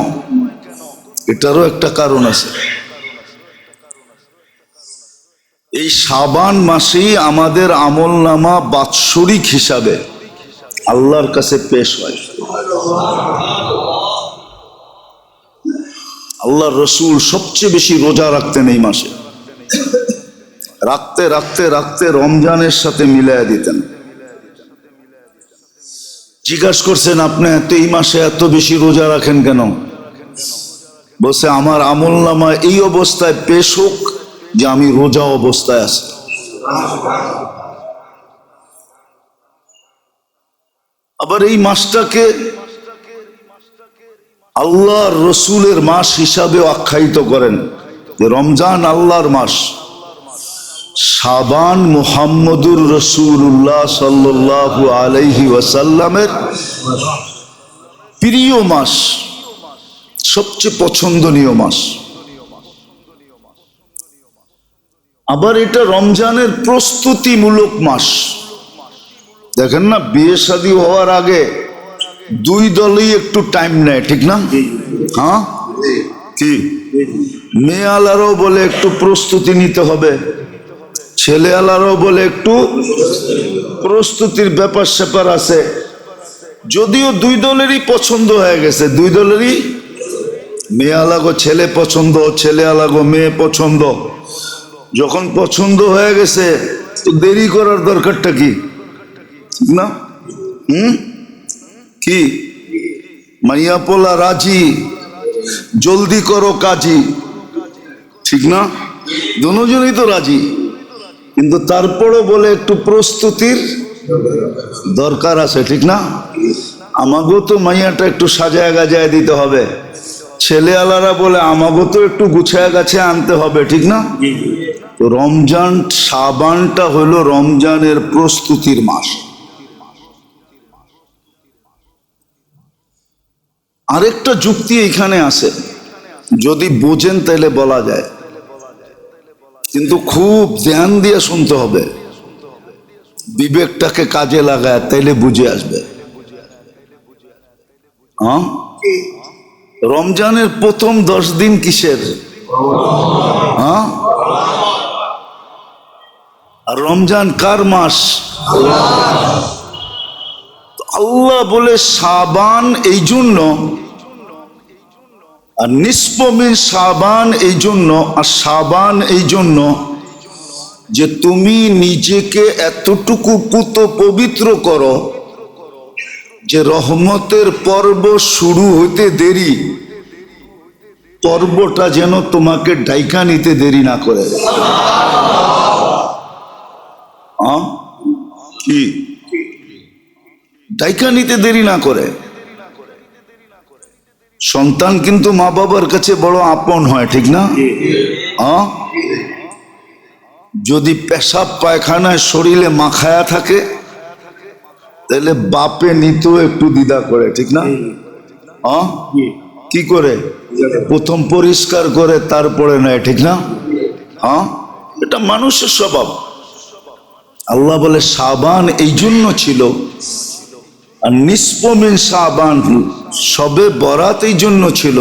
এটারও একটা কারণ আছে। এই শাবান মাসেই আমাদের আমলনামা বাৎসরিক হিসাবে আল্লাহর কাছে পেশ হয়। আল্লাহর রসুল সবচেয়ে বেশি রোজা রাখতেন এই মাসে, রাখতে রাখতে রাখতে রমজানের সাথে মিলাইয়া দিতেন। জিজ্ঞাসা করছেন আপনি এত এই মাসে এত বেশি রোজা রাখেন কেন? বলছে আমার আমল নামা এই অবস্থায় পেশ হোক যে আমি রোজা অবস্থায় আছি। আবার এই মাসটাকে আল্লাহর রসুলের মাস হিসাবে আখ্যায়িত করেন যে রমজান আল্লাহর মাস, শাবান মুহাম্মদুর রসুল্লাহ সাল্লাল্লাহু আলাইহি ওয়াসাল্লামের প্রিয় মাস, সবচেয়ে পছন্দনীয় মাস। আবার এটা রমজানের প্রস্তুতিমূলক মাস। দেখেন না, বিয়ে শাদী হওয়ার আগে দুই দলই একটু টাইম নেয়, ঠিক না? হ্যাঁ, কি মেয়ে আলারও বলে একটু প্রস্তুতি নিতে হবে, ছেলে আলারও বলে একটু প্রস্তুতির ব্যাপার স্যাপার আছে। যদিও দুই দলেরই পছন্দ হয়ে গেছে, দুই দলেরই, মেয়ে আলাগো ছেলে পছন্দ, ছেলে আলাগো মেয়ে পছন্দ। যখন পছন্দ হয়ে গেছে তো দেরি করার দরকারটা কি, ঠিক না? কি মাইয়া পোলা রাজি, জলদি করো কাজী, ঠিক না? দুজনই তো রাজি, কিন্তু তারপরও বলে একটু প্রস্তুতির দরকার আছে, ঠিক না? আমাকেও তো মাইয়াটা একটু সাজায় গাজায় দিতে হবে, ছেলে আলারা বলে আমাকেও তো একটু গুছায় গাছে আনতে হবে, ঠিক না? তো রমজান, শাবানটা হলো রমজানের প্রস্তুতির মাস। আরেকটা যুক্তি এখানে আছে, যদি বোঝেন তাহলে বলা যায়, কিন্তু খুব ধ্যান দিয়ে শুনতে হবে, বিবেকটাকে কাজে লাগায়, তাইলে বুঝে আসবে। হ্যাঁ, রমজানের প্রথম 10 দিন কিসের? হ্যাঁ, আর রমজান কার মাস? আল্লাহ বলে শাবান এই জন্য, আর নিসফ মিন শাবান এই জন্য, আর শাবান এই জন্য যে তুমি নিজেকে এতটুকু পুত পবিত্র করো যে রহমতের পর্ব শুরু হইতে দেরি, পর্বটা যেন তোমাকে ডাইকা নিতে দেরি না করে। কি ডাইকা নিতে দেরি না করে। সন্তান কিন্তু মা বাবার কাছে বড় আপন হয়, ঠিক না? যদি পেশাব পায়খানায় শরীরে মাখায়া থাকে তাহলে বাপে নিতেও একটু দ্বিধা করে, ঠিক না? কি করে? প্রথম পরিষ্কার করে তারপরে নেয়, ঠিক না? এটা মানুষের স্বভাব। আল্লাহ বলে শাবান এই জন্য ছিল, আর নিসফ মিন শাবান, সবে বরাত এই জন্য ছিল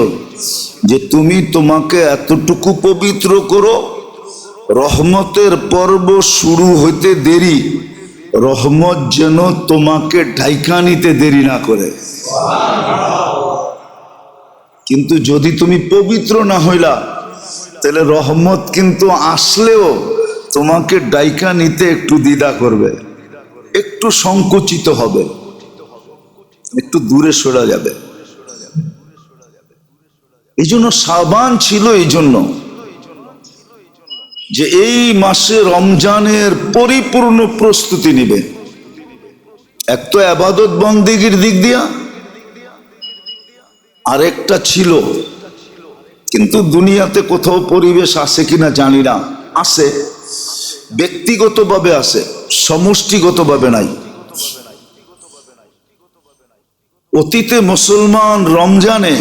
যে তুমি তোমাকে এতটুকু পবিত্র করো, রহমতের পর্ব শুরু হইতে দেরি, রহমত যেন তোমাকে ঢাইকা নিতে দেরি না করে। কিন্তু যদি তুমি পবিত্র না হইলা তাহলে রহমত কিন্তু আসলেও তোমাকে ডাইকা নিতে একটু দ্বিধা করবে, একটু সংকুচিত হবে, একটু দূরে সরে যাবে। এই জন্য শাবান ছিল এই জন্য যে এই মাসে রমজানের পরিপূর্ণ প্রস্তুতি নিবে। এক তো ইবাদত বন্দেগীর দিক দিয়া, আরেকটা ছিল, কিন্তু দুনিয়াতে কোথাও পরিবেশ আছে কিনা জানি না, আছে, ব্যক্তিগতভাবে আছে, সমষ্টিগতভাবে নাই। অতীতে মুসলমান রমজানে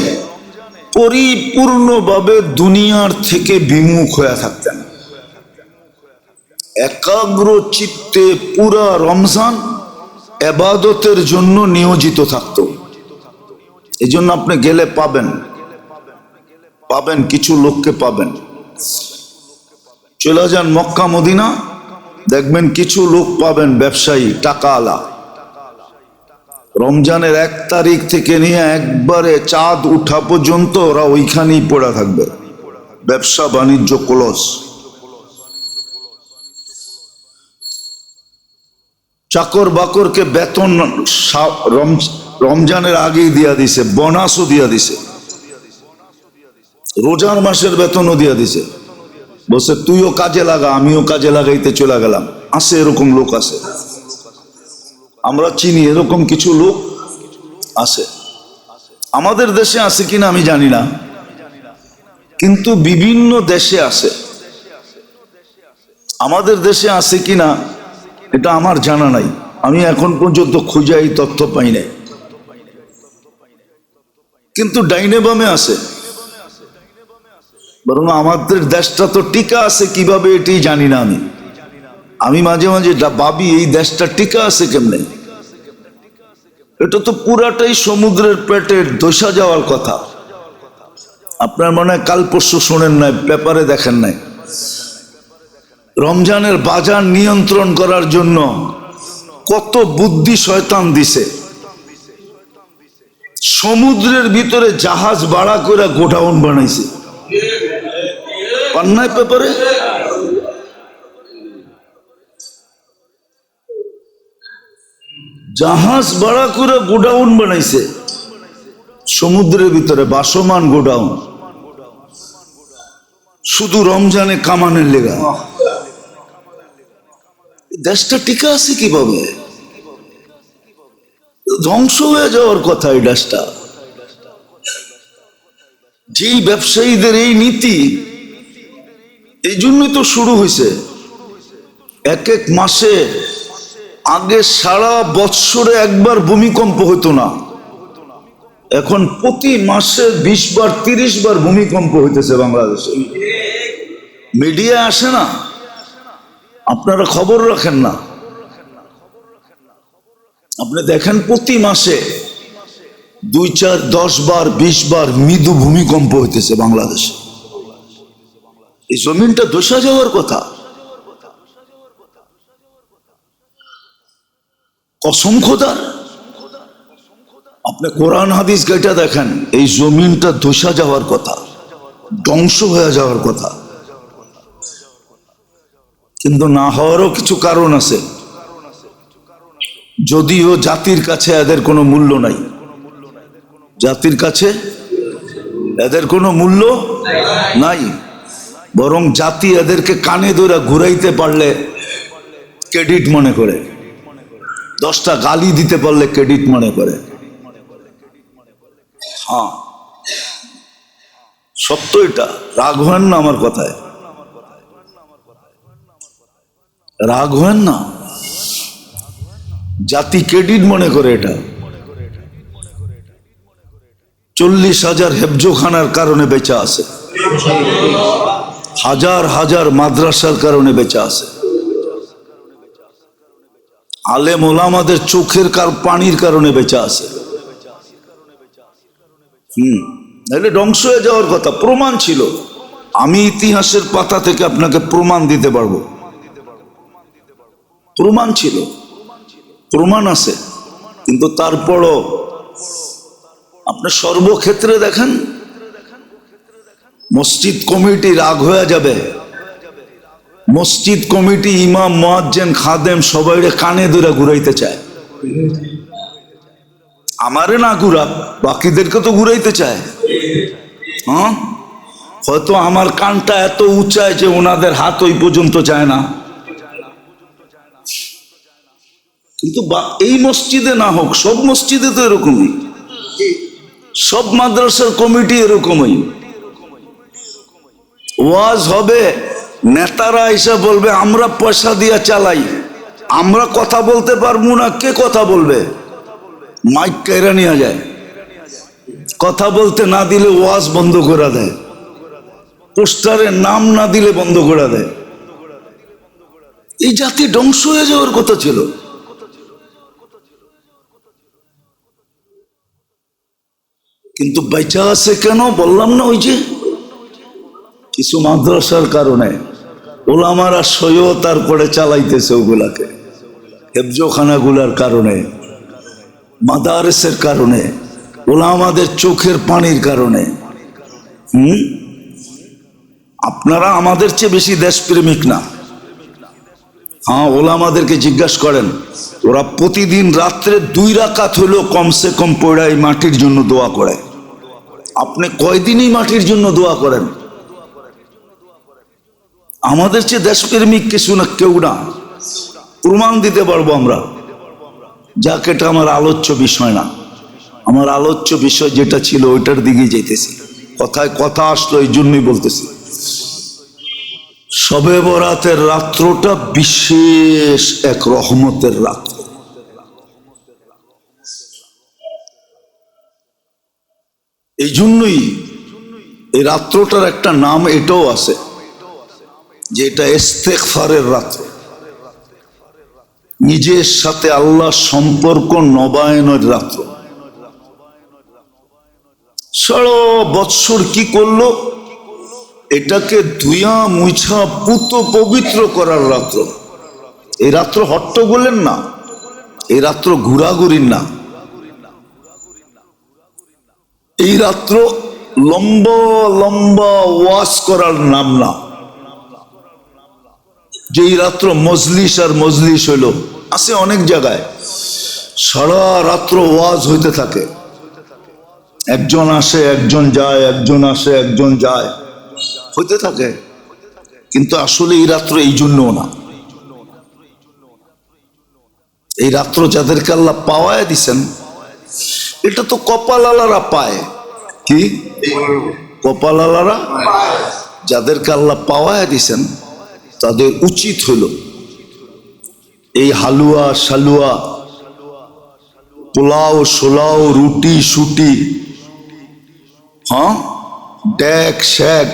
পরিপূর্ণভাবে দুনিয়ার থেকে বিমুখ হয়ে থাকতেন, একাগ্র চিত্তে পুরা রমজান ইবাদতের জন্য নিয়োজিত থাকত। এই জন্য আপনি গেলে পাবেন, কিছু লোককে পাবেন, চলে যান মক্কা মদিনা, দেখবেন কিছু লোক পাবেন ব্যবসায়ী, টাকাওয়ালা, রমজানের 1 তারিখ থেকে নিয়ে একবারে চাঁদ উঠা পর্যন্ত ওরা ওইখানেই পড়ে থাকবে, ব্যবসা বাণিজ্য ক্লোজ। চাকর বাকরকে বেতন রমজানের আগেই দিয়া দিছে, বোনাসও দিয়া দিছে, রোজার মাসের বেতনও দিয়া দিছে। বলছে তুইও কাজে লাগা, আমিও কাজে লাগাইতে চলে গেলাম। আছে এরকম লোক আছে, আমরা চিনি এরকম কিছু লোক আছে। আমাদের দেশে আছে কিনা আমি জানি না, কিন্তু বিভিন্ন দেশে আছে। আমাদের দেশে আছে কিনা এটা আমার জানা নাই, আমি এখন পর্যন্ত খুঁজে এই তথ্য পাই নাই, কিন্তু ডাইনে বামে আছে। বরং আমাদের দেশটা তো টিকা আছে কিভাবে এটি জানি না। আমি মাঝে মাঝে ভাবি এই দেশটা টিকা আছে কেমনে। এটা তো পুরাটাই সমুদ্রের পেটে ধসা যাওয়ার কথা। আপনার মনে হয় কাল পরশু শোনেন নাই, পেপারে দেখেন নাই, রমজানের বাজার নিয়ন্ত্রণ করার জন্য কত বুদ্ধি শয়তান দিছে। সমুদ্রের ভিতরে জাহাজ ভাড়া করে গোডাউন বানাইছে, পান্নায় পেপারে। জাহাজ ভাড়া করে গোডাউন বানাইছে সমুদ্রের ভিতরে, ভাসমান গোডাউন, শুধু রমজানে কামানের লেগা। দেশটা টিকা আছে কিভাবে? ধ্বংস হয়ে যাওয়ার কথা এই দেশটা। যেই ব্যবসায়ীদের এই নীতি, এই জন্যই তো শুরু হয়েছে। এক এক মাসে, আগে সারা বৎসরে একবার ভূমিকম্প হতো না, এখন প্রতি মাসে 20 বার 30 বার ভূমিকম্প হইতেছে বাংলাদেশে। মিডিয়া আসে না, আপনারা খবর রাখেন না। আপনি দেখেন প্রতি মাসে 2, 4, 10 বার 20 বার মৃদু ভূমিকম্প হইতেছে বাংলাদেশে। এই জমিনটা ধসা যাওয়ার কথা। কসম খোদার, আপনি কোরআন হাদিস গাইটা দেখেন, এই জমিনটা ধসা যাওয়ার কথা, ধ্বংস হয়ে যাওয়ার কথা। কিন্তু না হওয়ারও কিছু কারণ আছে। যদিও জাতির কাছে এদের কোনো মূল্য নাই, জাতির কাছে এদের কোনো মূল্য নাই, বরং জাতি এদেরকে কানে ধরে ঘুরাইতে পারলে ক্রেডিট মনে করে, 10টা গালি দিতে পারলে ক্রেডিট মনে করে। হ্যাঁ, সত্য এটা, রাগ হন না আমার কথায়, রাগ হন না। জাতি ক্রেডিট মনে করে এটা। 40,000 হেফজোখানার কারণে বেঁচে আছে, হাজার হাজার মাদ্রাসার কারণে বেঁচে আছে, আলেম ওলামাদের চোখের পানির কারণে বেঁচে আছে। নাহলে ধ্বংস হয়ে যাওয়ার কথা। প্রমাণ ছিল, আমি ইতিহাসের পাতা থেকে আপনাকে প্রমাণ দিতে পারবো। প্রমাণ ছিল, প্রমাণ আছে। কিন্তু তারপরও আপনি সর্বক্ষেত্রে দেখেন, মসজিদ কমিটি রাগ হয়ে যাবে, মসজিদ কমিটি, ইমাম, মুয়াজ্জিন, খাদেম সবাইরে কানে ধরে ঘুরাইতে চায়। আমারে না ঘুরা, বাকিদেরকে তো ঘুরাইতে চায়। হ্যাঁ, হয়তো আমার কানটা এত উঁচায় যে ওনাদের হাত ওই পর্যন্ত যায় না, কিন্তু এই মসজিদে না হোক, সব মসজিদে তো এরকমই, সব মাদ্রাসার কমিটি এরকমই। ওয়াজ হবে, নেতারা এসে বলবে আমরা পয়সা দিয়ে চালাই, আমরা কথা বলতে পারবো না, কে কথা বলবে? মাইক কেড়ে নিয়ে যায়, কথা বলতে না দিলে ওয়াজ বন্ধ করে দেয়, পোস্টারে নাম না দিলে বন্ধ করে দেয়। এই জাতি ধ্বংস হয়ে যাওয়ার কথা ছিল। কিন্তু বেঁচে আছে কেন বললাম না, ওই যে কিছু মাদ্রাসার কারণে, ওলামারা সইও তারপরে চালাইতেছে ওগুলাকে, হেফজোখানাগুলার কারণে, মাদারেসের কারণে, ওলামাদের চোখের পানির কারণে। আপনারা আমাদের চেয়ে বেশি দেশপ্রেমিক না, হ্যাঁ, ওলামাদেরকে জিজ্ঞাসা করেন, ওরা প্রতিদিন রাত্রে 2 রাকাত হলেও কমসে কম পড়া এই মাটির জন্য দোয়া করে। আপনি কয়দিনই মাটির জন্য দোয়া করেন? আমাদের চেয়ে দেশপ্রেমিক কিছু না, কেউ না। প্রমাণ দিতে পারবো আমরা। যাক, এটা আমার আলোচ্য বিষয় না। আমার আলোচ্য বিষয় যেটা ছিল ওইটার দিকে যেতেছি। কথায় কথা আসলো, এই জন্যই বলতেছি। শবে বরাতের রাত্রটা বিশেষ এক রহমতের রাত্র। এই জন্যই এই রাত্রটার একটা নাম এটাও আছে, যে এটা ইস্তেগফারের রাত্র, নিজের সাথে আল্লাহর সম্পর্ক নবায়নের রাত্র। সারা বৎসর কি করলো? এটাকে ধুইয়া মুছা পুত পবিত্র করার রাত্র। এই রাত্র হট্টগোলের না, এই রাত্র ঘোরাঘুরির না, এই রাত্র লম্বা লম্বা ওয়াজ করার নাম না। যেই রাত্র মজলিস আর মজলিস হইল, আছে অনেক জায়গায় সারা রাত্র ওয়াজ হইতে থাকে, একজন আসে একজন যায়, একজন আসে একজন যায়, হইতে থাকে। কিন্তু আসলে এই রাত্র এই জন্য না। এই রাত্র যাদেরকে আল্লাহ পাওয়ায় দিছেন, এটা তো কপালালারা পায়। কি কপালালারা? যাদেরকে আল্লাহ পাওয়ায় দিছেন তাদের উচিত হলো এই হালুয়া শালুয়া, পোলাও সোলাও, রুটি সুটি, হ্যাঁ, ড্যাক শ্যাক,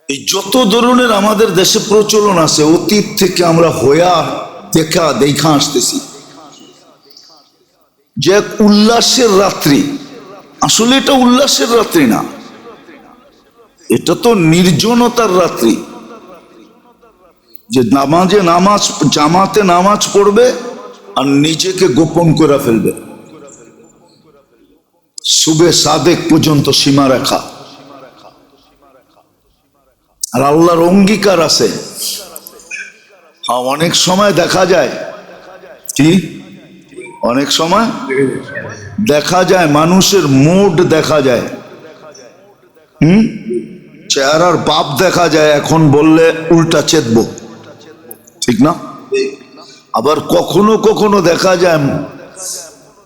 এই যত ধরনের আমাদের দেশে প্রচলন আছে, অতীত থেকে আমরা হইয়া দেখা আসতেছি, যে এক উল্লাসের রাত্রি। আসলে এটা উল্লাসের রাত্রি না, এটা তো নির্জনতার রাত্রি। যে জামাতে নামাজ পড়বে আর নিজেকে গোপন করে ফেলবে, সুবে সাদেক পর্যন্ত সীমা রেখা। আর আল্লাহর অঙ্গীকার আছে। অনেক সময় দেখা যায়, কি অনেক সময় দেখা যায় মানুষের মুড দেখা যায়, চেহারার বাপ দেখা যায়, এখন বললে উল্টা চেতব, ঠিক না? আবার কখনো কখনো দেখা যায়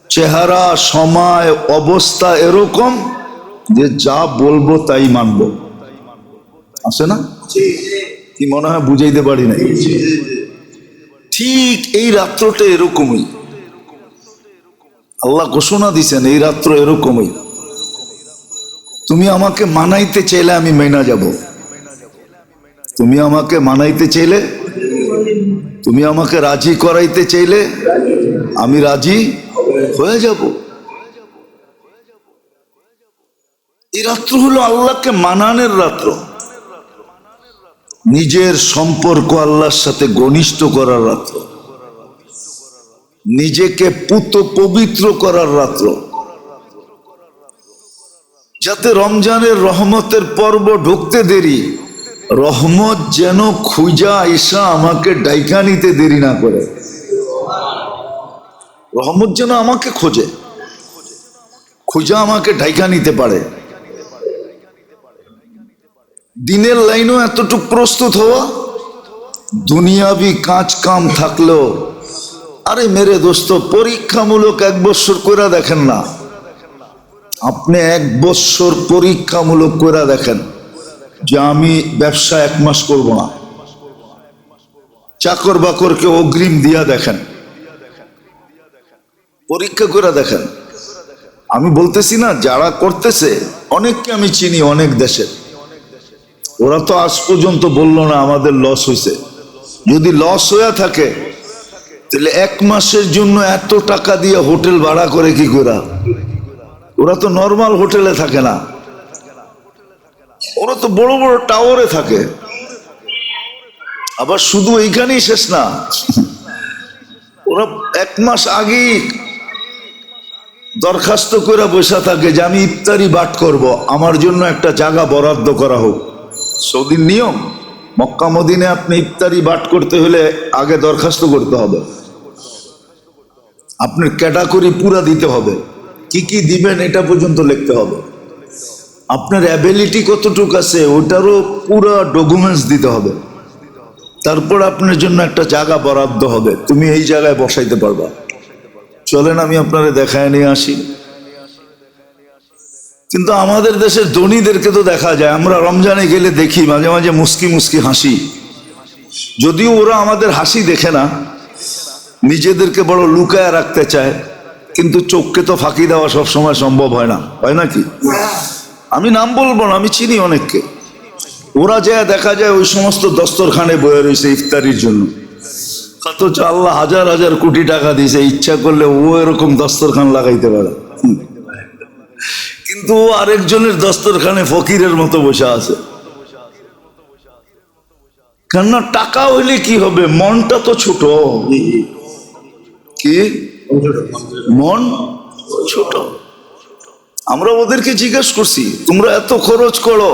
চেহারা, সময়, অবস্থা এরকম যে যা বলবো তাই মানব, আছে না? কি মনে হয় বুঝাইতে পারি না? ঠিক এই রাত্রটা এরকমই। আল্লাহ ঘোষণা দিছেন এই রাত্র এরকমই। তুমি আমাকে মানাইতে চাইলে আমি মেনা যাব, তুমি আমাকে মানাইতে চাইলে, তুমি আমাকে রাজি করাইতে চাইলে আমি রাজি হয়ে যাব। এই রাত্র হলো আল্লাহকে মানানোর রাত্র, নিজের সম্পর্ক আল্লাহর সাথে ঘনিষ্ঠ করার রাত্র, নিজেকে পুত পবিত্র করার রাত্র, যাতে রমজানের রহমতের পর্ব ঢুকতে দেরি, রহমত যেন খুঁজা আইসা আমাকে ডাইকা নিতে দেরি না করে। রহমত যেন আমাকে খোঁজে, খুঁজা আমাকে ডাইকা নিতে পারে। দিনের লাইনও এতটুক প্রস্তুত হওয়া, দুনিয়াবি কাজ কাম থাকলেও, আরে মেরে দোস্ত, পরীক্ষামূলক 1 বছর করে দেখেন না, আপনি 1 বছর পরীক্ষামূলক করে দেখেন যে আমি ব্যবসা 1 মাস করব না, চাকর বাকরকে অগ্রিম দিয়া দেখেন, পরীক্ষা করে দেখেন। আমি বলতেছি না, যারা করতেছে অনেককে আমি চিনি, অনেক দেশের, ওরা তো আজ পর্যন্ত বললো না আমাদের লস হয়েছে। যদি লস হয়ে থাকে তাহলে 1 মাসের জন্য এত টাকা দিয়ে হোটেল ভাড়া করে কি করে? ওরা তো নর্মাল হোটেলে থাকে না, ওরা তো বড় বড় টাওয়ারে থাকে। আবার শুধু এইখানেই শেষ না, ওরা 1 মাস আগেই দরখাস্ত করে বসে থাকে যে আমি ইফতারি বাট করব, আমার জন্য একটা জায়গা বরাদ্দ করা হোক। সৌদির নিয়ম, মক্কা মদিনে আপনি ইফতারি বাট করতে হলে আগে দরখাস্ত করতে হবে, আপনার ক্যাটাগরি পুরা দিতে হবে, কি কি দিবেন এটা পর্যন্ত লিখতে হবে, আপনার অ্যাবিলিটি কতটুকু আছে ওটারও পুরো ডকুমেন্টস দিতে হবে। তারপর আপনার জন্য একটা জায়গা বরাদ্দ হবে, তুমি এই জায়গায় বসাইতে পারবা। চলেন আমি আপনারে দেখায় নিয়ে আসি। কিন্তু আমাদের দেশের ধনীদেরকে তো দেখা যায়, আমরা রমজানে গেলে দেখি মাঝে মাঝে মুস্কি মুস্কি হাসি, যদিও ওরা আমাদের হাসি দেখে না, নিজেদেরকে বড় লুকায় রাখতে চায়, কিন্তু চোখকে তো ফাঁকি দেওয়া সব সময় সম্ভব হয় না, হয় নাকি? আমি নাম বলবো না, আমি চিনি অনেককে। ওরা যা দেখা যায় ওই সমস্ত দস্তরখানে বয়ে রয়েছে ইফতারির জন্য, অথচ আল্লাহ হাজার হাজার কোটি টাকা দিয়েছে, ইচ্ছা করলে ও এরকম দস্তরখান লাগাইতে পারে, কিন্তু ও আরেকজনের দস্তরখানে ফকিরের মতো বসে আছে। কেননা টাকা হইলে কি হবে, মনটা তো ছোট। কি মন ছোট? আমরা ওদেরকে জিজ্ঞেস করছি তোমরা এত খরচ করো,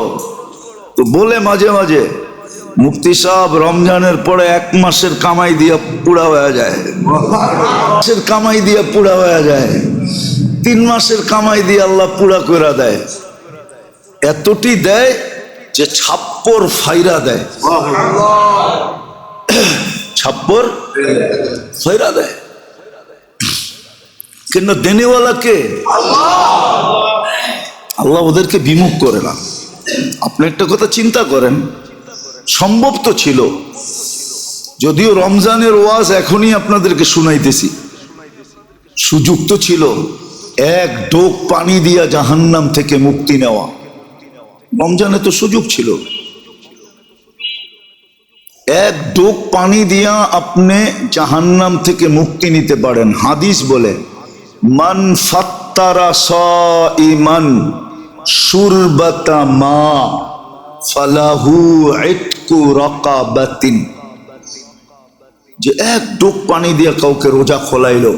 তো বলে মাঝে মাঝে মুফতি সাহেব রমজানের পরে 1 মাসের কামাই দিয়া পুরা হয়ে যায়, মাসের কামাই দিয়া পুরা হয়ে যায়, 3 মাসের কামাই দিয়ে আল্লাহ পুরা করে দেয়। এতটি দেয় যে ছাপ্পর ফাইরা দেয়, ছাপ্পর ফাইরা দেয়। কেন দেনেওয়ালা কে? আল্লাহ ওদেরকে বিমুখ করে না। আপনি একটা কথা চিন্তা করেন, সম্ভব তো ছিল, যদিও রমজানের ওয়াজ এখনই আপনাদেরকে শুনাইতেছি, সুযোগ তো ছিল 1 ডোক পানি দিয়া জাহান্নাম থেকে মুক্তি নেওয়া। রমজানে তো সুযোগ ছিল, 1 ডোক পানি দিয়া আপনি জাহান্নাম থেকে মুক্তি নিতে পারেন। হাদিস বলে মান ফাত্তারা সাইমান শুরবাতা মা ফালাহু ইতকু রাকাবাতিন, যে 1 ডোক পানি দিয়া কাউকে রোজা খোলাইলো,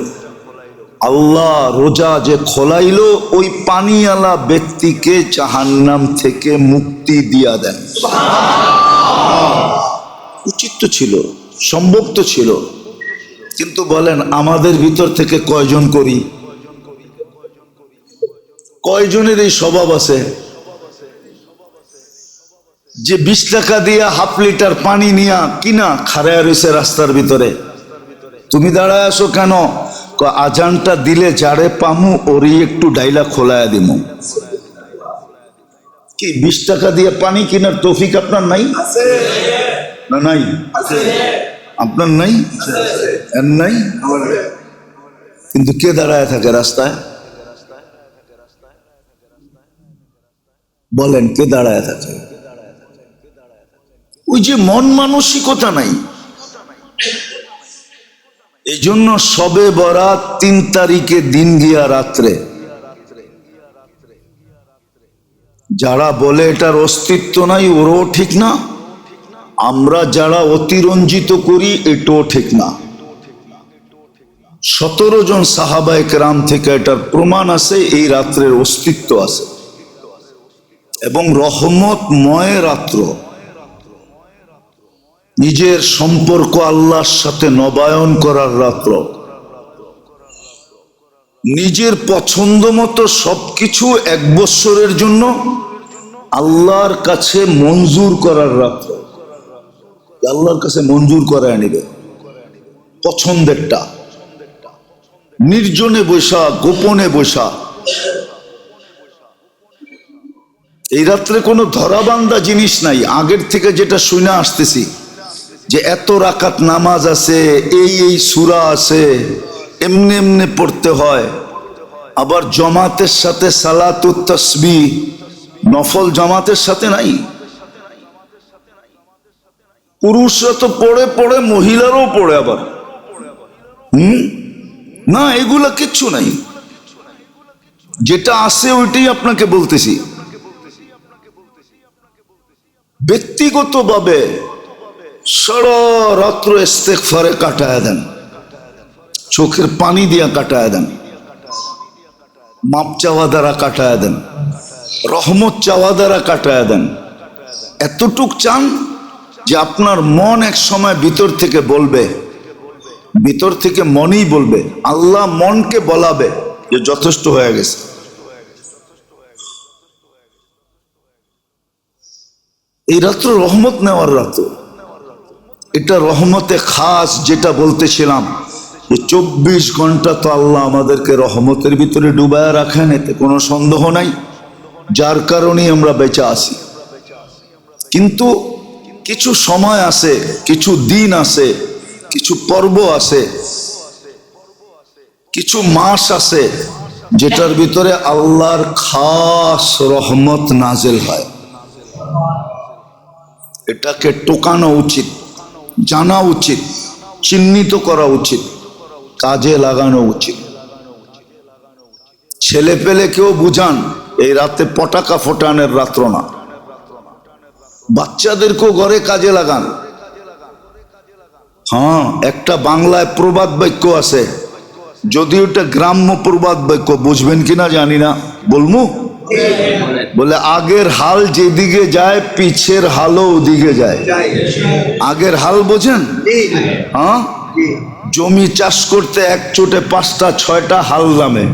আল্লাহ রোজা যে খোলাইলো ওই পানিওয়ালা ব্যক্তিকে জাহান্নাম থেকে মুক্তি দিয়া দেন। উচিত তো ছিল, সম্ভব তো ছিল, কিন্তু বলেন আমাদের ভিতর থেকে কয়জন করি? কয়জনের এই স্বভাব আছে যে 20 টাকা দিয়া 1/2 লিটার পানি নিয়া কিনা খাড়ায় রয়েছে রাস্তার ভিতরে? তুমি দাঁড়ায় আসো কেন? আজানটা দিলে যারে পামু ওরই একটু ডাইলা খোলায় দিমু। কি 20 টাকা দিয়ে পানি কিনার তৌফিক আপনার নাই? না নাই? আপনার নাই? এর নাই? কিন্তু কে দাঁড়ায় থাকে রাস্তায়? বলেন কে দাঁড়ায় থাকে? ওই যে মন মানসিকতা নাই। এই জন্য সবে বরাত 3 তারিখে দিন গিয়া রাত্রে, যারা বলে এটার অস্তিত্ব নাই ওরাও ঠিক না, আমরা যারা অতিরঞ্জিত করি এটাও ঠিক না। 17 জন সাহাবায়ে কেরাম থেকে এটার প্রমাণ আছে এই রাত্রের অস্তিত্ব আছে, এবং রহমতময় রাত্র। নিজের সম্পর্ক আল্লাহর সাথে নবায়ন করার রাত্র, নিজের পছন্দ মতো সবকিছু 1 বছরের জন্য আল্লাহর কাছে মঞ্জুর করার রাত্র। আল্লাহর কাছে মঞ্জুর করায় নিবে পছন্দেরটা, নির্জনে বৈশা, গোপনে বৈশা। এই রাত্রে কোনো ধরাবান্ধা জিনিস নাই। আগের থেকে যেটা শুনে আসতেছি যে এত রাকাত নামাজ আছে, এই সূরা আছে, এমনি এমনি পড়তে হয়। আবার জামাতের সাথে সালাতুত তাসবিহ, নফল জামাতের সাথে নাই। পুরুষরা তো পড়ে পড়ে, মহিলারাও পড়ে আবার। না, এগুলা কিচ্ছু নাই। যেটা আছে ওইটাই আপনাকে বলতেছি। ব্যক্তিগতভাবে সারা রাত্র ইস্তেগফারে কাটায় দেন, চোখের পানি দিয়া কাটায় দেন, মাপ চাওয়া দ্বারা কাটায় দেন, রহমত চাওয়া দ্বারা কাটায় দেন। এতটুক চান যে আপনার মন এক সময় ভিতর থেকে বলবে, ভিতর থেকে মনই বলবে, আল্লাহ মনকে বলাবে যে যথেষ্ট হয়ে গেছে। এই রাত্র রহমত নেওয়ার রাত্র, এটা রহমতে খাস। যেটা বলতেছিলাম যে 24 ঘন্টা তো আল্লাহ আমাদেরকে রহমতের ভিতরে ডুবায়া রাখেন, এতে কোনো সন্দেহ নাই, যার কারণেই আমরা বেঁচে আছি। কিন্তু কিছু সময় আছে, কিছু দিন আছে, কিছু পর্ব আছে, কিছু মাস আছে যেটার ভিতরে আল্লাহর খাস রহমত নাজেল হয়। এটাকে টোকানো উচিত, জানা উচিত, চিহ্নিত করা উচিত, কাজে লাগানো উচিত। ছেলে পেলে কেউ বুঝান, এই রাতে পটাকা ফোটানোর রাত্র না। বাচ্চাদেরকেও ঘরে কাজে লাগান। হ্যাঁ, একটা বাংলায় প্রবাদ বাক্য আছে, যদি ওটা গ্রাম্য প্রবাদ বাক্য, বুঝবেন কিনা জানি না, বলমু? বলে আগের হাল যেদিকে যায় পিছের হালও ওদিকে যায়। আগের হাল বোঝেন? হ্যাঁ, জমি চাষ করতে এক চোটে 5টা 6টা হাল নামে,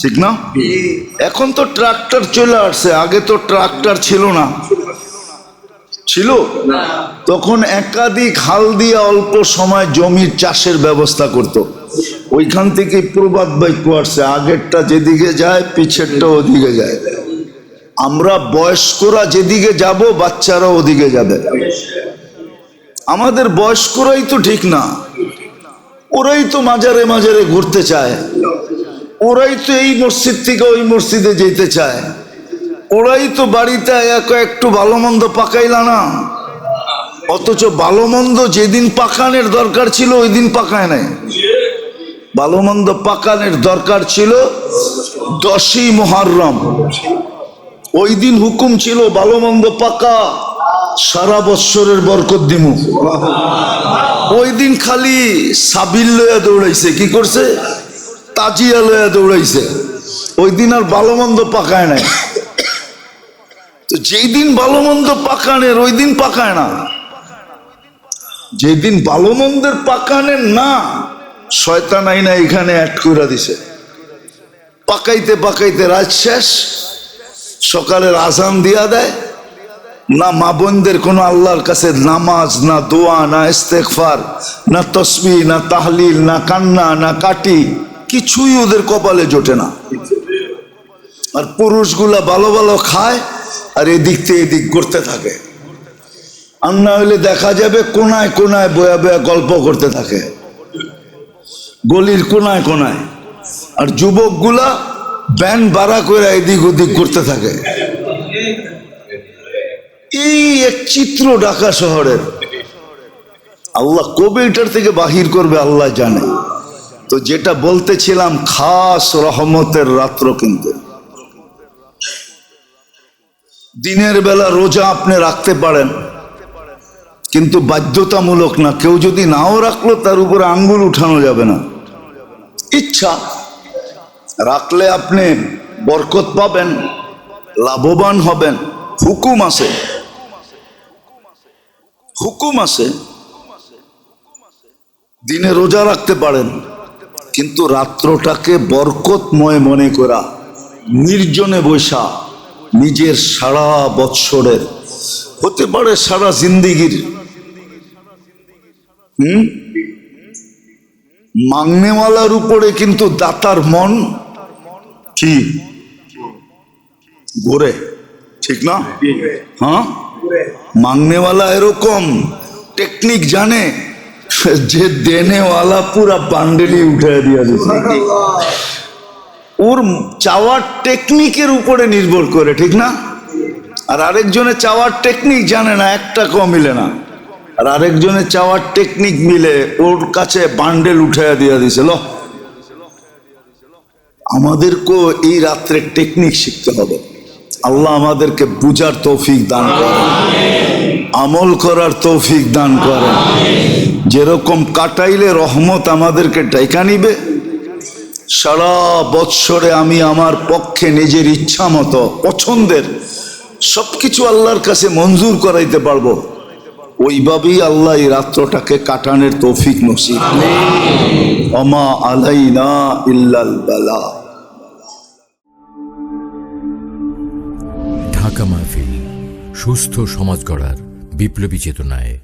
ঠিক না? এখন তো ট্রাক্টর চলে আসছে, আগে তো ট্রাক্টর ছিল না। ছিল তখন একাধিক হাল দিয়ে অল্প সময় জমির চাষের ব্যবস্থা করত। ওইখান থেকে প্রবাদ বাক্য আসছে, আগেরটা যেদিকে যায় পিছেরটা ওদিকে যায়। আমরা বয়স্করা যেদিকে যাব বাচ্চারা ওদিকে যাবে। আমাদের বয়স্করাই তো ঠিক না, ওরাই তো মাজারে মাজারে ঘুরতে চায়, ওরাই তো এই মসজিদ থেকে ওই মসজিদে যেতে চায়, ওরাই তো বাড়িতে একটু ভালো মন্দ পাকাইলা না। অথচ ভালো মন্দ যেদিন পাকানের দরকার ছিল ওই দিন পাকায় নাই। ভালো মন্দ পাকানের দরকার ছিল 10ই মুহররম, ওই দিন হুকুম ছিল ভালো মন্দ পাকা, সারা বৎসরের বরকত দিমু। ওই দিন খালি সাবিল লইয়া দৌড়াইছে, কি করছে? তাজিয়া লইয়া দৌড়াইছে। ওই দিন আর ভালো মন্দ পাকায় নাই। তো যেই দিন ভালো মন্দ পাকানের ওই দিন পাকায় না। যেদিন ভালো মন্দের পাকানের না, শয়তান আইনা এখানে অ্যাড করে দিছে। পাকাইতে পাকাইতে রাত শেষ, সকালের আজান দিয়া দেয় না। মা বোনদের কোনো আল্লাহর কাছে নামাজ, না দোয়া, না ইস্তেগফার, না তসবিহ, না তাহলিল, না কান্না, না কাটি, কিছুই ওদের কপালে জোটে না। আর পুরুষগুলা ভালো ভালো খায় আর এদিক থেকে এদিক করতে থাকে। আর না হলে দেখা যাবে কোনায় কোনায় বয়া বয়া গল্প করতে থাকে, গলির কোনায় কোনায়। আর যুবকগুলা ব্যান বাড়া করে এদিক ওদিক করতে থাকে। এই এক চিত্র ঢাকা শহরের। আল্লাহ কবে এটার থেকে বাহির করবে আল্লাহ জানে। তো যেটা বলতেছিলাম, খাস রহমতের রাত্র। কিন্তু দিনের বেলা রোজা আপনি রাখতে পারেন, কিন্তু বাধ্যতামূলক না। কেউ যদি নাও রাখলো তার উপরে আঙ্গুল উঠানো যাবে না। ইচ্ছা রাখলে আপনি বরকত পাবেন, লাভবান হবেন। হুকুম আছে, হুকুম আছে। দিনে রোজা রাখতে পারেন, কিন্তু রাত্রটাকে বরকতময় মনে করা, নির্জনে বৈশা নিজের সারা বৎসরের, হতে পারে সারা জিন্দিগির মাংনেওয়ালার উপরে কিন্তু দাতার মন কি ঘোরে, ঠিক না? হ্যাঁ, মাংনেওয়ালা এরকম টেকনিক জানে যে দেনেওয়ালা পুরা বান্ডেলি উঠে দিয়ে দিচ্ছে। ওর চাওয়ার টেকনিকের উপরে নির্ভর করে, ঠিক না? আর আরেকজনের চাওয়ার টেকনিক জানে না, একটা কম মিলে না। আর আরেকজনের চাওয়ার টেকনিক মিলে ওর কাছে বান্ডেল উঠাইয়া দিয়া দিছিল। আমাদেরকেও এই রাত্রে টেকনিক শিখতে হবে। আল্লাহ আমাদেরকে বুঝার তৌফিক দান করেন, আমল করার তৌফিক দান করেন। যেরকম কাটাইলে রহমত আমাদেরকে ডাইকা নিবে, সারা বৎসরে আমি আমার পক্ষে নিজের ইচ্ছা মতো পছন্দের সবকিছু আল্লাহর কাছে মঞ্জুর করাইতে পারবো। ওইভাবেই আল্লাহ এই রাত্রটাকে কাটানোর তৌফিক নসিব। ওমা আলাইনা ইল্লাল বালা। ঢাকা মাহফিল, সুস্থ সমাজ গড়ার বিপ্লবী চেতনায়।